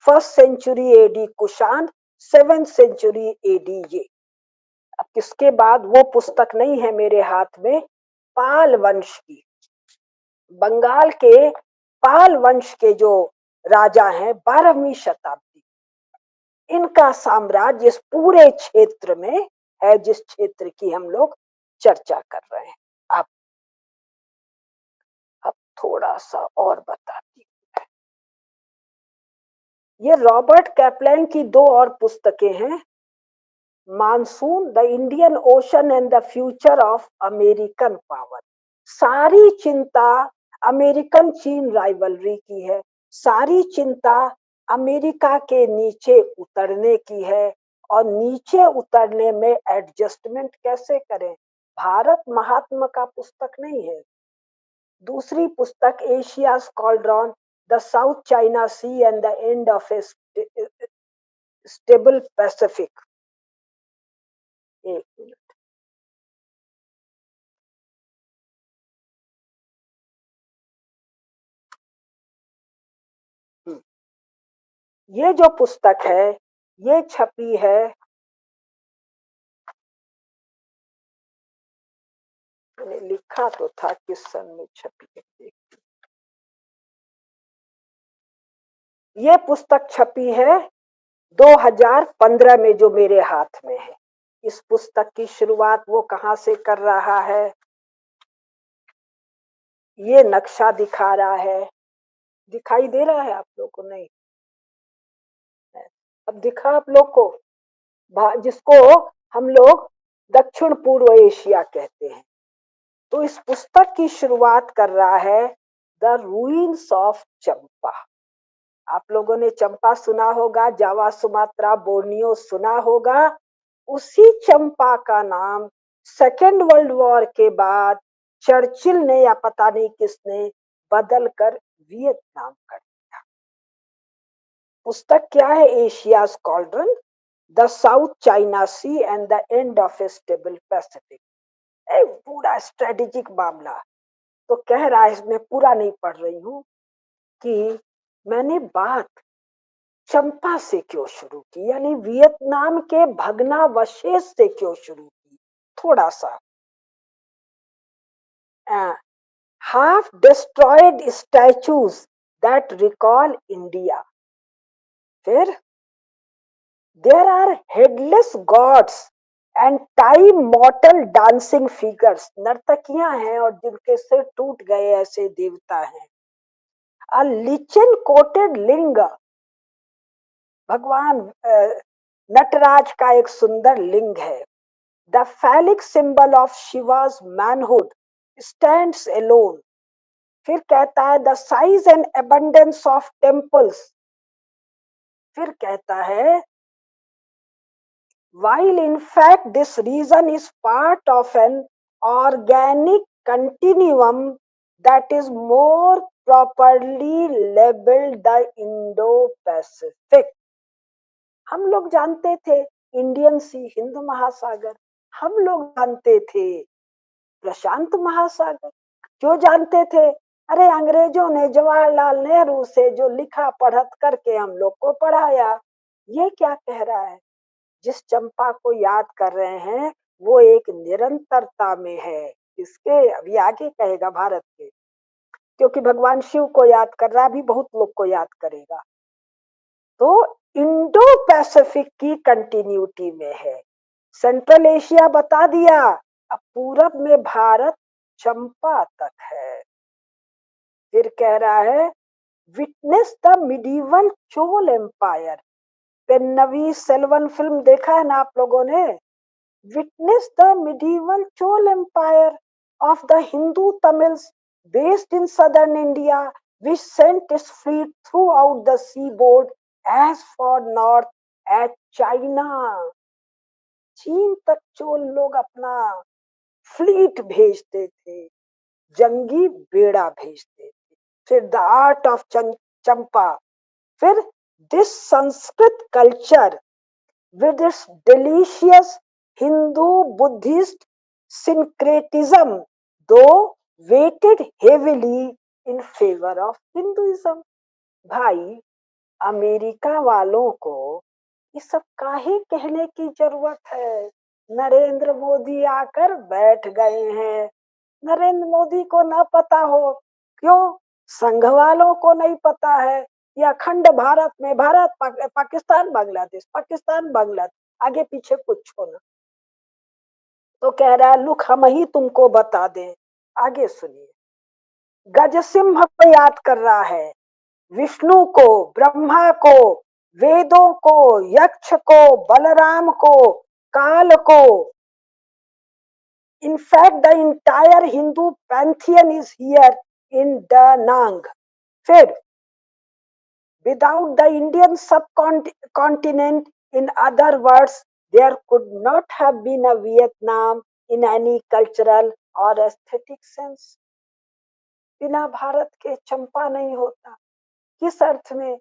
Speaker 1: first century AD Kushan, 7th century AD. ये अब किसके बाद, वो पुस्तक नहीं है मेरे हाथ में, पाल वंश की, बंगाल के पाल वंश के जो राजा हैं 12वीं शताब्दी, इनका साम्राज्य इस पूरे क्षेत्र में है जिस क्षेत्र की हम लोग चर्चा कर रहे हैं। अब अब थोड़ा सा और बताती हूँ। ये रॉबर्ट कैपलैन की दो और पुस्तकें हैं, monsoon, the Indian ocean and the future of American power. सारी चिंता अमेरिकन चीन राइवलरी की है, सारी चिंता अमेरिका के नीचे उतरने की है, और नीचे उतरने में एडजस्टमेंट कैसे करें। भारत महात्मा का पुस्तक नहीं है। दूसरी पुस्तक Asia cauldron, the South China Sea and the end of a stable Pacific. एक मिनट। ये जो पुस्तक है ये छपी है, मैंने लिखा तो था किस सन में छपी है। ये पुस्तक छपी है 2015 में, जो मेरे हाथ में है। इस पुस्तक की शुरुआत वो कहाँ से कर रहा है, ये नक्शा दिखा रहा है। दिखाई दे रहा है आप लोग को? नहीं, अब दिखा आप लोग को? जिसको हम लोग दक्षिण पूर्व एशिया कहते हैं। तो इस पुस्तक की शुरुआत कर रहा है द रूइंस ऑफ चंपा। आप लोगों ने चंपा सुना होगा, जावा, सुमात्रा, बोर्नियो सुना होगा। उसी चंपा का नाम सेकेंड वर्ल्ड वॉर के बाद चर्चिल ने या पता नहीं किसने बदल कर वियतनाम कर दिया। पुस्तक क्या है? Asia cauldron, the South China Sea and the end of a stable Pacific. पूरा स्ट्रेटेजिक मामला। तो कह रहा है, इसमें पूरा नहीं पढ़ रही हूँ, कि मैंने बात चंपा से क्यों शुरू की, यानी वियतनाम के भग्नावशेष से क्यों शुरू की। थोड़ा सा half destroyed statues that recall India. फिर there are headless gods and time mortal dancing figures. नर्तकियां हैं और जिनके सिर टूट गए ऐसे देवता हैं। अ लिचन कोटेड लिंग, भगवान नटराज का एक सुंदर लिंग है। The phallic symbol of Shiva's manhood stands alone. फिर कहता है the size and abundance of temples. फिर कहता है while in fact this region is part of an organic continuum that is more properly labeled the Indo-Pacific। हम लोग जानते थे इंडियन सी, हिंद महासागर। हम लोग जानते थे प्रशांत महासागर। क्यों जानते थे? अरे अंग्रेजों ने जवाहरलाल नेहरू से जो लिखा पढ़त करके हम लोग को पढ़ाया। ये क्या कह रहा है? जिस चंपा को याद कर रहे हैं वो एक निरंतरता में है। इसके अभी आगे कहेगा भारत के, क्योंकि भगवान शिव को याद कर रहा, भी बहुत लोग को याद करेगा। तो इंडो पैसिफिक की कंटिन्यूटी में है। सेंट्रल एशिया बता दिया, अब पूरब में भारत चंपा तक है। फिर कह रहा है witness the medieval Chola empire. Ponniyin Selvan film देखा है ना आप लोगों ने? Witness the medieval Chola empire of the Hindu Tamils based in southern India, which sent its fleet throughout the seaboard as far north as China। चीन तक चोल लोग अपना फ्लीट भेजते थे, जंगी बेड़ा भेजते थे। फिर द आर्ट ऑफ चंपा। फिर this Sanskrit culture with its delicious Hindu Buddhist syncretism, though weighted heavily in favor of Hinduism। भाई, अमेरिका वालों को ये सब काहे कहने की जरूरत है? नरेंद्र मोदी आकर बैठ गए हैं। नरेंद्र मोदी को ना पता हो क्यों? संघ वालों को नहीं पता है? या अखंड भारत में भारत पाकिस्तान बांग्लादेश, पाकिस्तान बांग्लादेश, आगे पीछे कुछ होना। तो कह रहा है लुक हम ही तुमको बता दें। आगे सुनिए। गजसिंह को याद कर रहा है, विष्णु को, ब्रह्मा को, वेदों को, यक्ष को, बलराम को, काल को। In fact, the entire Hindu pantheon is here in Da Nang. फिर, without the Indian subcontinent, in other words, there could not have been a Vietnam in any cultural or aesthetic sense. बिना भारत के चंपा नहीं होता। किस अर्थ में?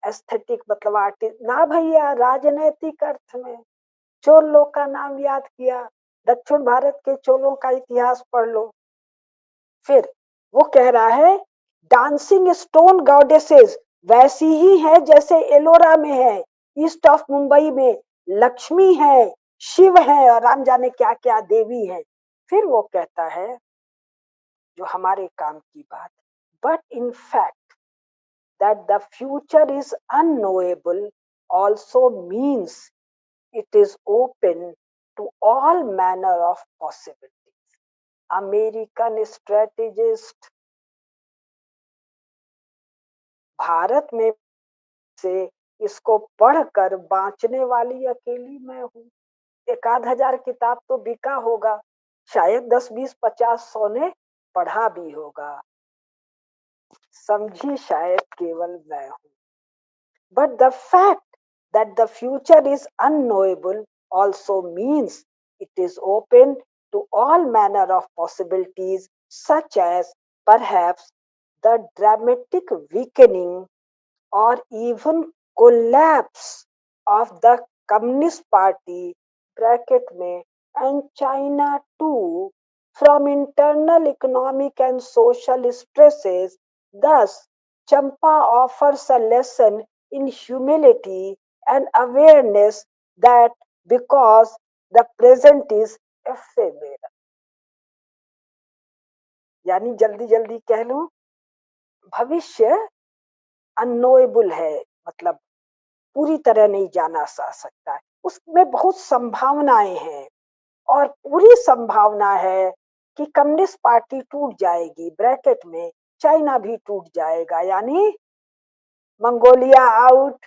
Speaker 1: Aesthetic मतलब artist ना भैया, राजनैतिक अर्थ में। चोलों का नाम याद किया, दक्षिण भारत के चोलों का इतिहास पढ़ लो। फिर वो कह रहा है डांसिंग स्टोन गॉडेसेस वैसी ही है जैसे एलोरा में है, ईस्ट ऑफ मुंबई में लक्ष्मी है, शिव है और राम जाने क्या क्या देवी है। फिर वो कहता है जो हमारे काम की बात, but in fact that the future is unknowable also means it is open to all manner of possibilities. American strategist Bharat में से इसको पढ़कर बांचने वाली अकेली मैं हूँ। एक आध हजार किताब तो बिका होगा, शायद 10, 20, 50, 100 ने पढ़ा भी होगा, समझी शायद केवल मैं हूँ। But the fact that the future is unknowable also means it is open to all manner of possibilities, such as perhaps the dramatic weakening or even collapse of the Communist Party (bracket में) and China too from internal economic and social stresses. Thus, Champa offers a lesson in humility and awareness that because the present is ephemeral, यानी जल्दी जल्दी कह लूं, भविष्य unknowable है, मतलब पूरी तरह नहीं जाना जा सकता है, उसमें बहुत संभावनाएं हैं और पूरी संभावना है कि कम्युनिस्ट पार्टी टूट जाएगी, ब्रैकेट में चाइना भी टूट जाएगा, यानी मंगोलिया आउट,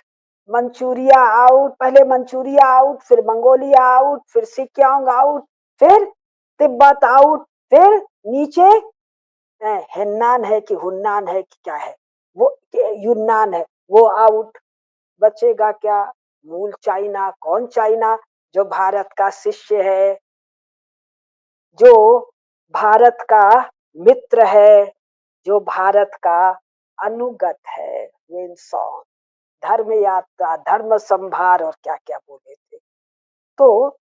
Speaker 1: मंचूरिया आउट, पहले मंचूरिया आउट, फिर मंगोलिया आउट, फिर सिक्यांग आउट, फिर तिब्बत आउट, फिर नीचे हेन्नान है कि हुन्नान है कि क्या है वो, यूनान है वो आउट। बचेगा क्या? मूल चाइना। कौन चाइना? जो भारत का शिष्य है, जो भारत का मित्र है, जो भारत का अनुगत है, सॉन्ग धर्म यात्रा, धर्म संभार और क्या क्या बोले थे। तो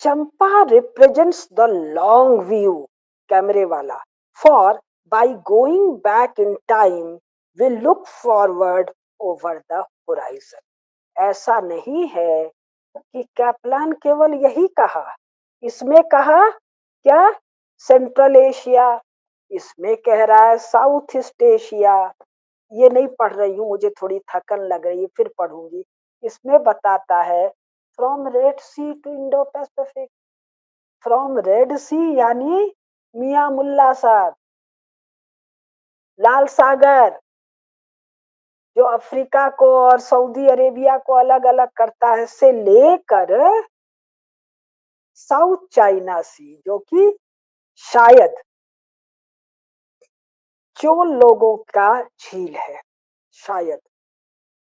Speaker 1: Champa represents the long view, कैमरे वाला, for by going back in time we look forward over the horizon. ऐसा नहीं है कि कैप्लान केवल यही कहा, इसमें कहा क्या? सेंट्रल एशिया, इसमें कह रहा है साउथ ईस्ट एशिया। ये नहीं पढ़ रही हूँ, मुझे थोड़ी थकन लग रही है, फिर पढ़ूंगी। इसमें बताता है from Red Sea to Indo Pacific, from Red Sea यानी मियां मुल्ला साहब, लाल सागर जो अफ्रीका को और सऊदी अरेबिया को अलग अलग करता है, से लेकर साउथ चाइना सी, जो कि शायद चोल लोगों का झील है, शायद।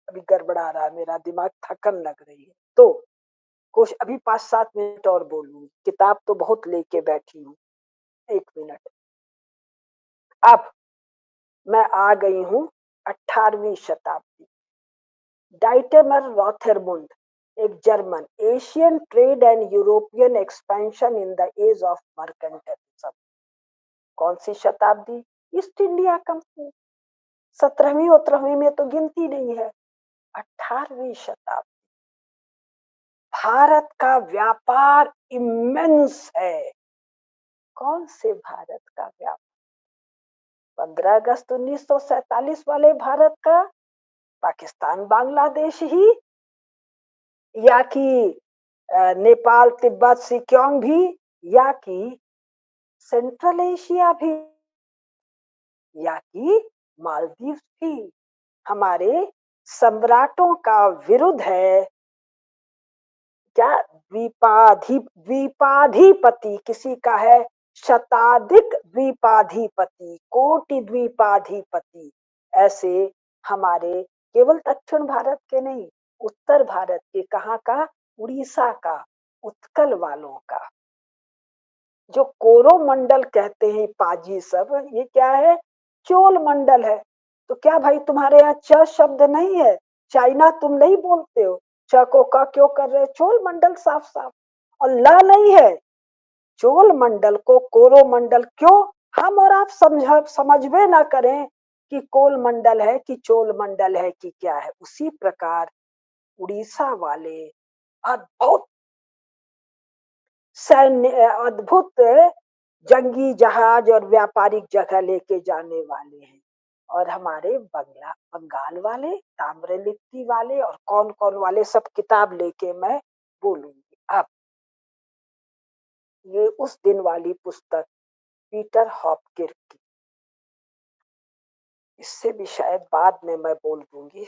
Speaker 1: अभी गड़बड़ा रहा है मेरा दिमाग, थकन लग रही है, तो कुछ अभी 5-7 मिनट और बोलूंगी, किताब तो बहुत लेके बैठी हूँ। 1 मिनट। अब मैं आ गई हूँ 18वीं शताब्दी। डाइटेमर रॉथरमुंड, एक German, Asian trade and European expansion in the age of mercantilism. कौन सी शताब्दी? East India Company. 17वीं 18वीं में तो गिनती नहीं है। 18वीं शताब्दी। भारत का व्यापार इमेंस है। कौन से भारत का व्यापार? 15 अगस्त 1947 वाले भारत का? पाकिस्तान बांग्लादेश ही, या कि नेपाल तिब्बत सिक्योंग भी, या कि सेंट्रल एशिया भी, या कि मालदीव भी हमारे सम्राटों का विरुद्ध है। क्या द्वीपाधिपति किसी का है, शताधिक द्वीपाधिपति, कोटि द्वीपाधिपति, ऐसे हमारे केवल दक्षिण भारत के नहीं, उत्तर भारत के, कहाँ का, उड़ीसा का, उत्कल वालों का, जो कोरोमंडल कहते हैं पाजी सब, ये क्या है, चोल मंडल है। तो क्या भाई तुम्हारे यहाँ च शब्द नहीं है, चाइना तुम नहीं बोलते हो, च को क क्यों कर रहे हो, चोल मंडल साफ साफ, और ल नहीं है, चोल मंडल को कोरोमंडल क्यों, हम और आप समझ ना करें कि कोल मंडल है कि चोल मंडल है कि क्या है। उसी प्रकार उड़ीसा वाले अद्भुत सैन्य, अद्भुत जंगी जहाज और व्यापारिक जगह लेके जाने वाले हैं। और हमारे बंगाल वाले, ताम्रलिप्ति वाले, और कौन कौन वाले, सब किताब लेके मैं बोलूंगी। अब ये उस दिन वाली पुस्तक पीटर हॉपकिर की, इससे भी शायद बाद में मैं बोल दूंगी।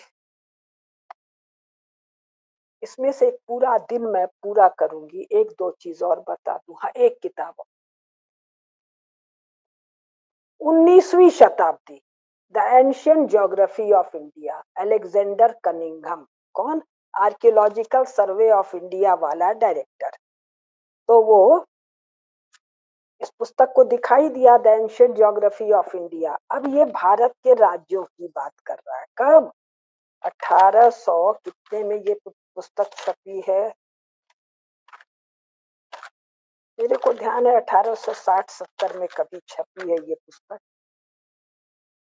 Speaker 1: इसमें से एक पूरा दिन मैं पूरा करूंगी, एक दो चीज और बता दूं। हाँ, एक किताब, 19वीं शताब्दी, the ancient geography of India, Alexander Cunningham, कौन, आर्कियोलॉजिकल सर्वे ऑफ इंडिया वाला डायरेक्टर। तो वो इस पुस्तक को दिखाई दिया, the ancient geography of India. अब ये भारत के राज्यों की बात कर रहा है। कब, 1800 कितने में ये पुस्तक छपी है, मेरे को ध्यान है 1860-70 में कभी छपी है ये पुस्तक।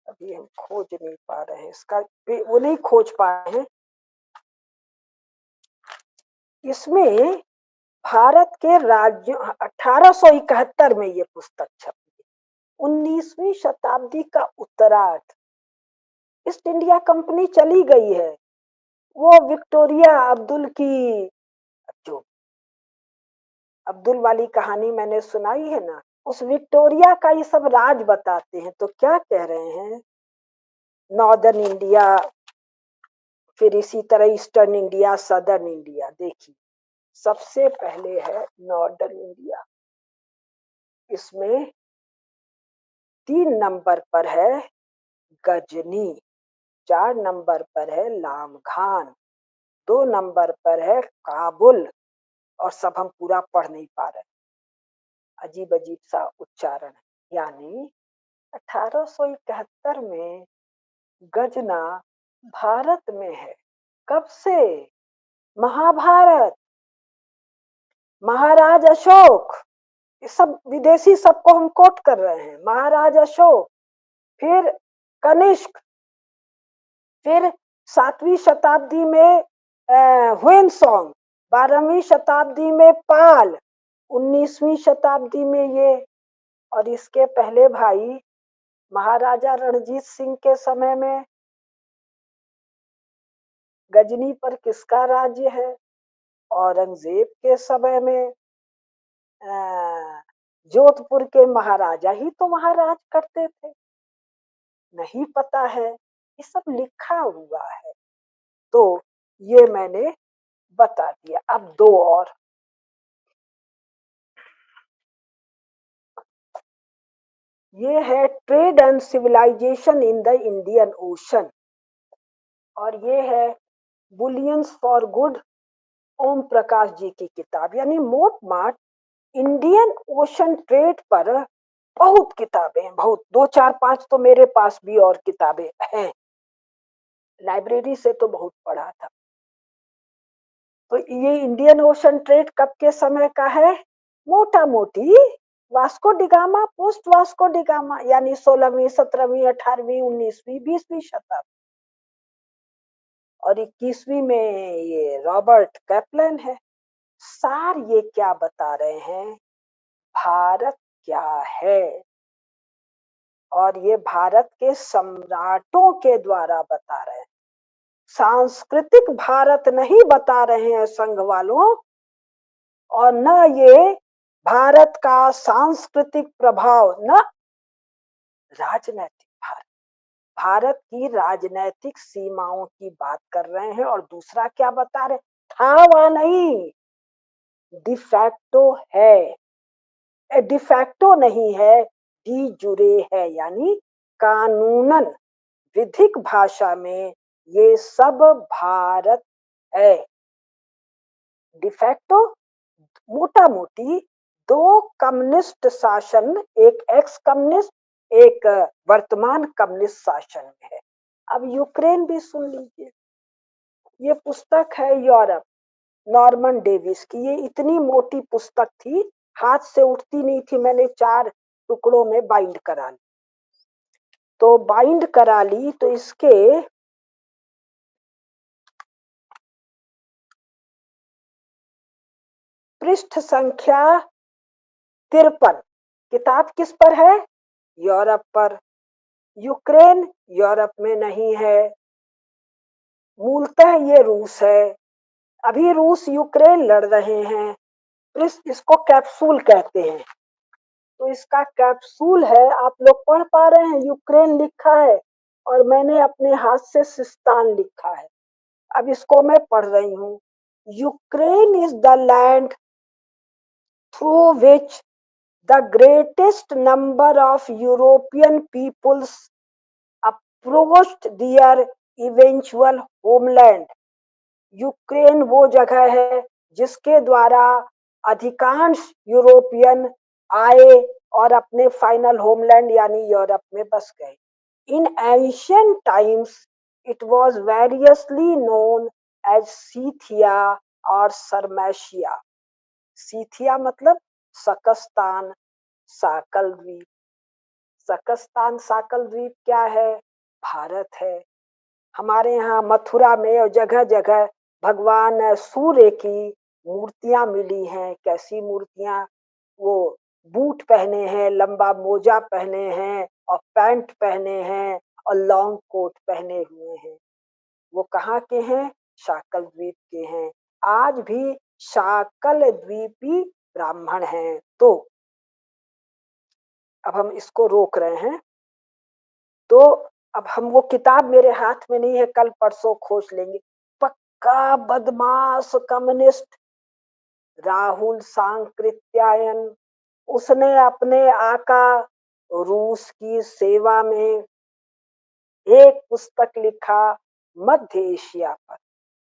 Speaker 1: अभी हम खोज नहीं पा रहे हैं इसका, वो नहीं खोज पा रहे हैं। इसमें भारत के राज्यों, 1871 में ये पुस्तक छपी, 19वीं शताब्दी का उत्तरार्ध, ईस्ट इंडिया कंपनी चली गई है। वो विक्टोरिया अब्दुल की, जो अब्दुल वाली कहानी मैंने सुनाई है ना, उस विक्टोरिया का ये सब राज बताते हैं। तो क्या कह रहे हैं, नॉर्दर्न इंडिया, फिर इसी तरह ईस्टर्न इंडिया, सदर्न इंडिया। देखिए, सबसे पहले है नॉर्दर्न इंडिया, इसमें 3 नंबर पर है गजनी, 4 नंबर पर है लामघान, 2 नंबर पर है काबुल, और सब हम पूरा पढ़ नहीं पा रहे, अजीब अजीब सा उच्चारण है। यानी 1871 में गजना भारत में है। कब से, महाभारत, महाराज अशोक, ये सब विदेशी सबको हम कोट कर रहे हैं, महाराज अशोक, फिर कनिष्क, फिर 7वीं शताब्दी में हुएनसोंग, 12वीं शताब्दी में पाल, 19वीं शताब्दी में ये, और इसके पहले भाई महाराजा रणजीत सिंह के समय में गजनी पर किसका राज्य है, औरंगजेब के समय में जोधपुर के महाराजा ही तो वहां राज करते थे, नहीं पता है, ये सब लिखा हुआ है। तो ये मैंने बता दिया। अब दो और, ये है trade and civilisation in the Indian Ocean, और ये है bullions for good, Om Prakash ji की किताब। यानी मोट माट इंडियन ओशन ट्रेड पर बहुत किताबें हैं, बहुत, 2 4 5 तो मेरे पास भी और किताबें हैं, लाइब्रेरी से तो बहुत पढ़ा था। तो ये इंडियन ओशन ट्रेड कब के समय का है, मोटा मोटी Vasco da Gama, post Vasco da Gama, यानी 16वीं 17वीं 18वीं 19वीं 20वीं शताब्दी, और 21वीं में ये रॉबर्ट कैपलन है। सार ये क्या बता रहे हैं, भारत क्या है, और ये भारत के सम्राटों के द्वारा बता रहे हैं, सांस्कृतिक भारत नहीं बता रहे हैं संघ वालों, और न ये भारत का सांस्कृतिक प्रभाव, न राजनैतिक भारत, भारत की राजनैतिक सीमाओं की बात कर रहे हैं। और दूसरा क्या बता रहे, था वह नहीं, डिफैक्टो है, डिफैक्टो नहीं है, डी जुरे है, यानी कानूनन, विधिक भाषा में ये सब भारत है। डिफैक्टो मोटा मोटी दो कम्युनिस्ट शासन, एक एक्स कम्युनिस्ट, एक वर्तमान कम्युनिस्ट शासन में है। अब यूक्रेन भी सुन लीजिए, ये पुस्तक है यूरोप, नॉर्मन डेविस की। ये इतनी मोटी पुस्तक थी, हाथ से उठती नहीं थी, मैंने 4 टुकड़ों में बाइंड करा ली। तो बाइंड करा ली तो इसके पृष्ठ संख्या 53, किताब किस पर है, यूरोप पर। यूक्रेन यूरोप में नहीं है, मूलतः ये रूस है। अभी रूस यूक्रेन लड़ रहे हैं, इसको कैप्सूल कहते हैं। तो इसका कैप्सूल है, आप लोग पढ़ पा रहे हैं, यूक्रेन लिखा है और मैंने अपने हाथ से सिस्तान लिखा है। अब इसको मैं पढ़ रही हूँ। Ukraine is the land through which the greatest number of European peoples approached their eventual homeland. Ukraine वो जगह है जिसके द्वारा अधिकांश यूरोपियन आए और अपने फाइनल होमलैंड यानी यूरोप में बस गए। In ancient times it was variously known as Scythia और सरमेशिया। सीथिया मतलब सकस्तान, साकल द्वीप। सकस्तान साकल द्वीप क्या है, भारत है। हमारे यहाँ मथुरा में और जगह जगह भगवान सूर्य की मूर्तियां मिली हैं। कैसी मूर्तियां, वो बूट पहने हैं, लंबा मोजा पहने हैं और पैंट पहने हैं और लॉन्ग कोट पहने हुए हैं। वो कहाँ के हैं, शाकल द्वीप के हैं। आज भी शाकल द्वीपी ब्राह्मण हैं। तो अब हम इसको रोक रहे हैं। तो अब हम, वो किताब मेरे हाथ में नहीं है, कल परसों खोज लेंगे। पक्का बदमाश कम्युनिस्ट राहुल सांकृत्यायन, उसने अपने आका रूस की सेवा में एक पुस्तक लिखा मध्य एशिया पर।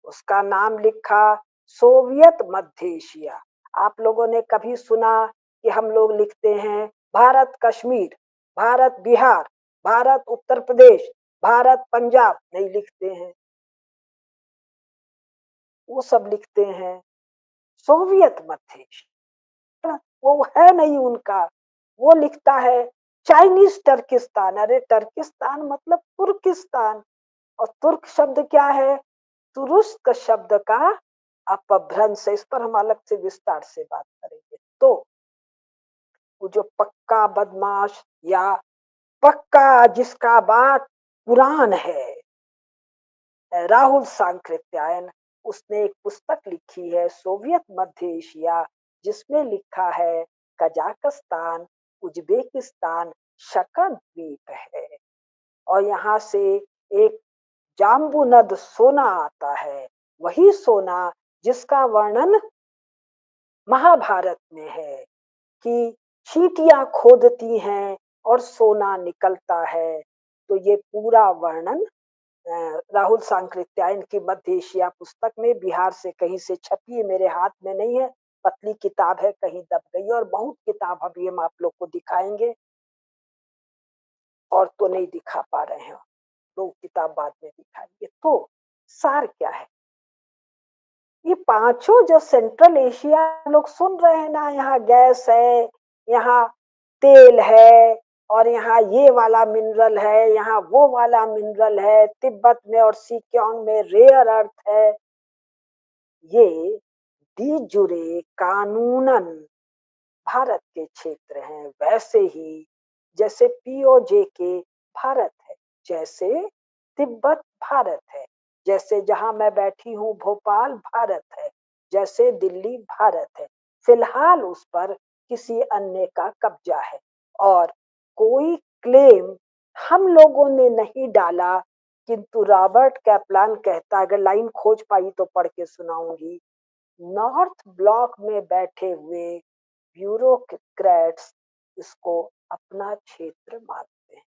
Speaker 1: उसका नाम लिखा सोवियत मध्य एशिया। आप लोगों ने कभी सुना कि हम लोग लिखते हैं भारत कश्मीर, भारत बिहार, भारत उत्तर प्रदेश, भारत पंजाब? नहीं लिखते हैं, वो सब लिखते हैं सोवियत मध्य एशिया। वो है नहीं उनका, वो लिखता है चाइनीज टर्किस्तान। अरे टर्किस्तान मतलब तुर्किस्तान, और तुर्क शब्द क्या है, तुरुस्क शब्द का अपभ्रंश है। इस पर हम अलग से विस्तार से बात करेंगे। तो वो जो पक्का बदमाश या पक्का जिसका बात पुरान है, राहुल सांकृत्यायन, उसने एक पुस्तक लिखी है सोवियत मध्य एशिया, जिसमें लिखा है कजाकिस्तान, उज्बेकिस्तान, शकन द्वीप है। और यहाँ से एक जाम्बुनद सोना आता है, वही सोना जिसका वर्णन महाभारत में है कि चींटियां खोदती हैं और सोना निकलता है। तो ये पूरा वर्णन राहुल सांकृत्यायन की मध्य एशिया पुस्तक में बिहार से कहीं से छपी है, मेरे हाथ में नहीं है, पतली किताब है, कहीं दब गई। और बहुत किताब अभी हम आप लोग को दिखाएंगे, और तो नहीं दिखा पा रहे हैं, दो किताब बाद में दिखाएंगे। तो सार क्या है, ये पांचों जो सेंट्रल एशिया लोग सुन रहे हैं ना, यहाँ गैस है, यहाँ तेल है, और यहाँ ये वाला मिनरल है, यहाँ वो वाला मिनरल है, तिब्बत में और सिक्योंग में रेयर अर्थ है, ये डी जुरे कानूनन भारत के क्षेत्र हैं। वैसे ही जैसे पीओजे के भारत है, जैसे तिब्बत भारत है, जैसे जहां मैं बैठी हूँ भोपाल भारत है, जैसे दिल्ली भारत है। फिलहाल उस पर किसी अन्य का कब्जा है और कोई क्लेम हम लोगों ने नहीं डाला। किंतु रॉबर्ट कैपलान कहता, अगर लाइन खोज पाई तो पढ़ के सुनाऊंगी, नॉर्थ ब्लॉक में बैठे हुए ब्यूरोक्रेट्स इसको अपना क्षेत्र मानते हैं।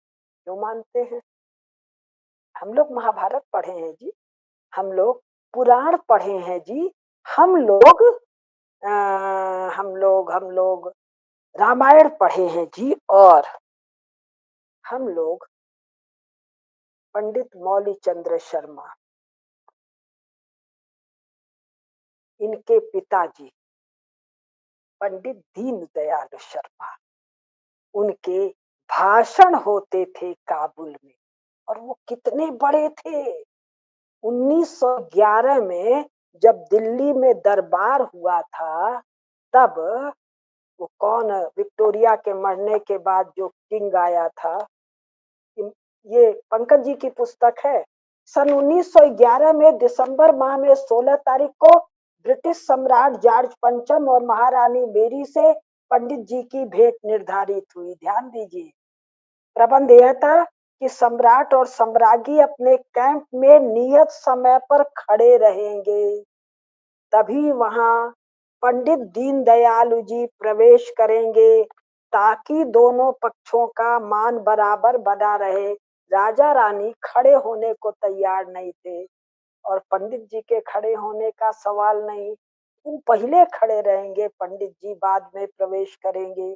Speaker 1: क्यों मानते हैं? हम लोग महाभारत पढ़े हैं जी, हम लोग पुराण पढ़े हैं जी, हम लोग हम लोग रामायण पढ़े हैं जी, और हम लोग पंडित मौली चंद्र शर्मा, इनके पिताजी पंडित दीनदयाल शर्मा, उनके भाषण होते थे काबुल में, और वो कितने बड़े थे। 1911 में जब दिल्ली में दरबार हुआ था, तब वो कौन, विक्टोरिया के मरने के बाद जो किंग आया था, ये पंकज जी की पुस्तक है। सन 1911 में दिसंबर माह में 16 तारीख को ब्रिटिश सम्राट जॉर्ज पंचम और महारानी मेरी से पंडित जी की भेंट निर्धारित हुई। ध्यान दीजिए, प्रबंध यह था कि सम्राट और सम्राज्ञी अपने कैंप में नियत समय पर खड़े रहेंगे, तभी वहां पंडित दीनदयालु जी प्रवेश करेंगे, ताकि दोनों पक्षों का मान बराबर बना रहे। राजा रानी खड़े होने को तैयार नहीं थे, और पंडित जी के खड़े होने का सवाल नहीं, वो पहले खड़े रहेंगे, पंडित जी बाद में प्रवेश करेंगे।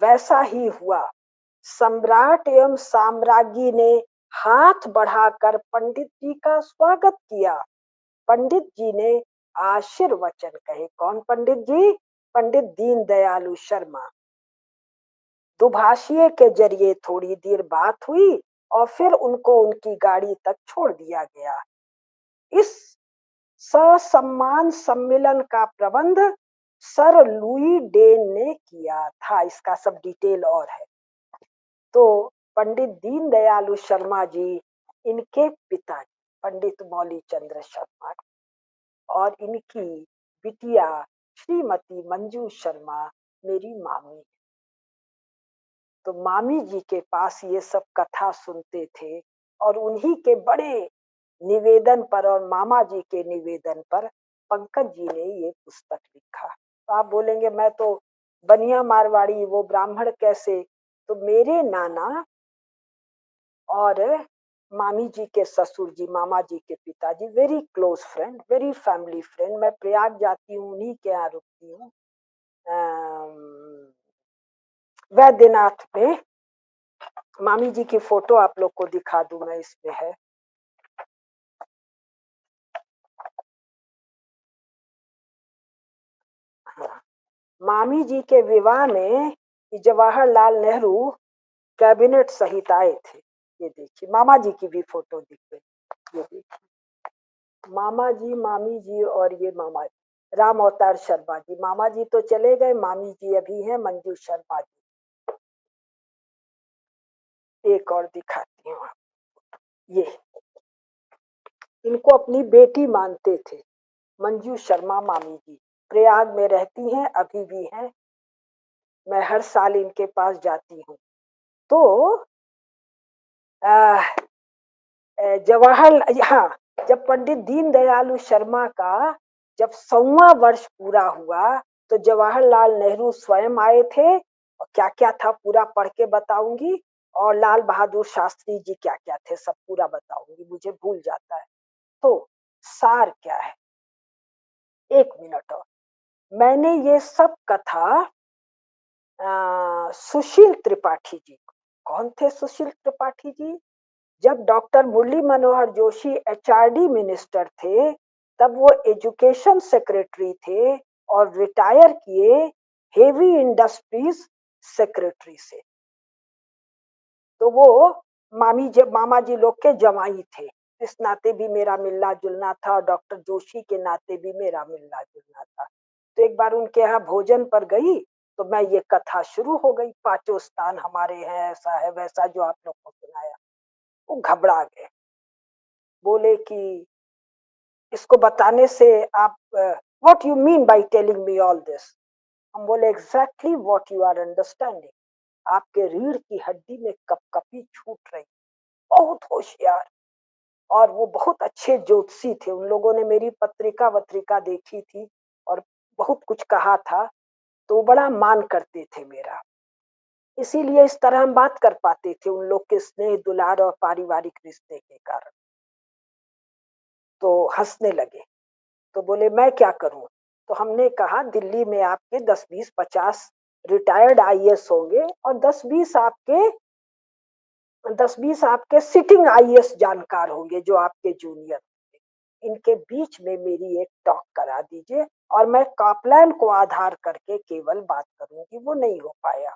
Speaker 1: वैसा ही हुआ। सम्राट एवं साम्राज्ञी ने हाथ बढ़ाकर पंडित जी का स्वागत किया। पंडित जी ने आशीर्वचन कहे। कौन पंडित जी? पंडित दीनदयालु शर्मा। दुभाषिए के जरिए थोड़ी देर बात हुई और फिर उनको उनकी गाड़ी तक छोड़ दिया गया। इस ससम्मान सम्मेलन का प्रबंध सर लुई डेन ने किया था। इसका सब डिटेल और है। तो पंडित दीनदयालु शर्मा जी, इनके पिताजी पंडित मौली चंद्र शर्मा, और इनकी बिटिया श्रीमती मंजू शर्मा मेरी मामी। तो मामी जी के पास ये सब कथा सुनते थे, और उन्हीं के बड़े निवेदन पर और मामा जी के निवेदन पर पंकज जी ने ये पुस्तक लिखा। तो आप बोलेंगे मैं तो बनिया मारवाड़ी, वो ब्राह्मण कैसे? तो मेरे नाना और मामी जी के ससुर जी, मामा जी के पिताजी, very close friend, very family friend. मैं प्रयाग जाती हूँ, उन्हीं के यहाँ रुकती हूँ, वैद्यनाथ में। मामी जी की फोटो आप लोग को दिखा दूं मैं, इसमें है। हाँ। मामी जी के विवाह में जवाहरलाल नेहरू कैबिनेट सहित आए थे। ये देखिए, मामा जी की भी फोटो दिख रही। ये देखिए, मामा जी, मामी जी, और ये मामा जी राम अवतार शर्मा जी। मामा जी तो चले गए, मामी जी अभी हैं, मंजू शर्मा जी। एक और दिखाती हूँ। ये इनको अपनी बेटी मानते थे, मंजू शर्मा मामी जी। प्रयाग में रहती हैं, अभी भी हैं। मैं हर साल इनके पास जाती हूँ। तो जवाहर, हाँ, जब पंडित दीनदयालु शर्मा का जब 100वां वर्ष पूरा हुआ, तो जवाहरलाल नेहरू स्वयं आए थे। और क्या क्या था पूरा पढ़ के बताऊंगी, और लाल बहादुर शास्त्री जी क्या क्या थे सब पूरा बताऊंगी, मुझे भूल जाता है। तो सार क्या है, एक मिनट और। मैंने ये सब कथा सुशील त्रिपाठी जी, कौन थे सुशील त्रिपाठी जी? जब doctor Murli Manohar Joshi HRD minister थे, तब वो एजुकेशन सेक्रेटरी थे, और रिटायर किए हेवी इंडस्ट्रीज सेक्रेटरी से। तो वो मामा जी लोग के जवाई थे। इस नाते भी मेरा मिलना जुलना था, और डॉक्टर जोशी के नाते भी मेरा मिलना जुलना था। तो एक बार उनके यहाँ भोजन पर गई, तो मैं ये कथा शुरू हो गई, पांचों स्थान हमारे हैं, ऐसा है वैसा, जो आप लोग को सुनाया। वो घबरा गए, बोले कि इसको बताने से आप, what you mean by telling me all this? हम बोले exactly what you are understanding. आपके रीढ़ की हड्डी में कपकपी छूट रही। बहुत होशियार। और वो बहुत अच्छे ज्योतिषी थे। उन लोगों ने मेरी पत्रिका वत्रिका देखी थी और बहुत कुछ कहा था। तो बड़ा मान करते थे मेरा। इसीलिए इस तरह हम बात कर पाते थे उन लोग के स्नेह दुलार और पारिवारिक रिश्ते के कारण। तो हंसने लगे। तो बोले मैं क्या करूं। तो हमने कहा दिल्ली में आपके 10 20 50 रिटायर्ड आईएएस होंगे और 10 20 आपके सिटिंग आईएएस जानकार होंगे जो आपके जूनियर होंगे। इनके बीच में मेरी एक टॉक करा दीजिए और मैं कापलैन को आधार करके केवल बात करूंगी। वो नहीं हो पाया।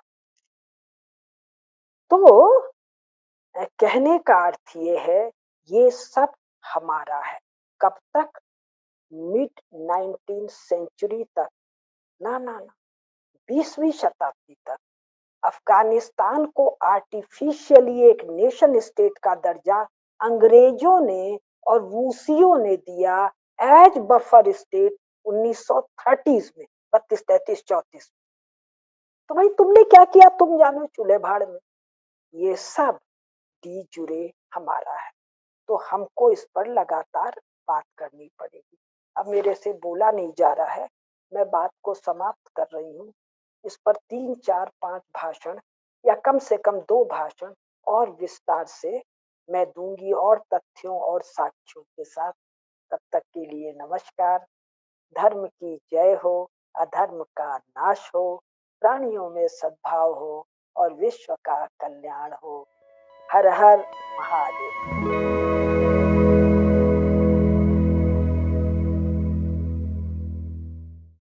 Speaker 1: तो कहने का अर्थ ये है, ये सब हमारा है। कब तक? मिड 19th सेंचुरी तक। ना ना ना, 20वीं शताब्दी तक। अफगानिस्तान को आर्टिफिशियली एक नेशन स्टेट का दर्जा अंग्रेजों ने और रूसियों ने दिया एज बफर स्टेट 1930s में, 32 33 34। तो भाई तुमने क्या किया, तुम जानो चूल्हे भाड़ में। ये सब डी जुड़े हमारा है। तो हमको इस पर लगातार बात करनी पड़ेगी। अब मेरे से बोला नहीं जा रहा है, मैं बात को समाप्त कर रही हूँ। इस पर 3 4 5 भाषण या कम से कम 2 भाषण और विस्तार से मैं दूंगी और तथ्यों और साक्ष्यों के साथ। तब तक के लिए नमस्कार। धर्म की जय हो, अधर्म का नाश हो, प्राणियों में सद्भाव हो और विश्व का कल्याण हो। हर हर महादेव।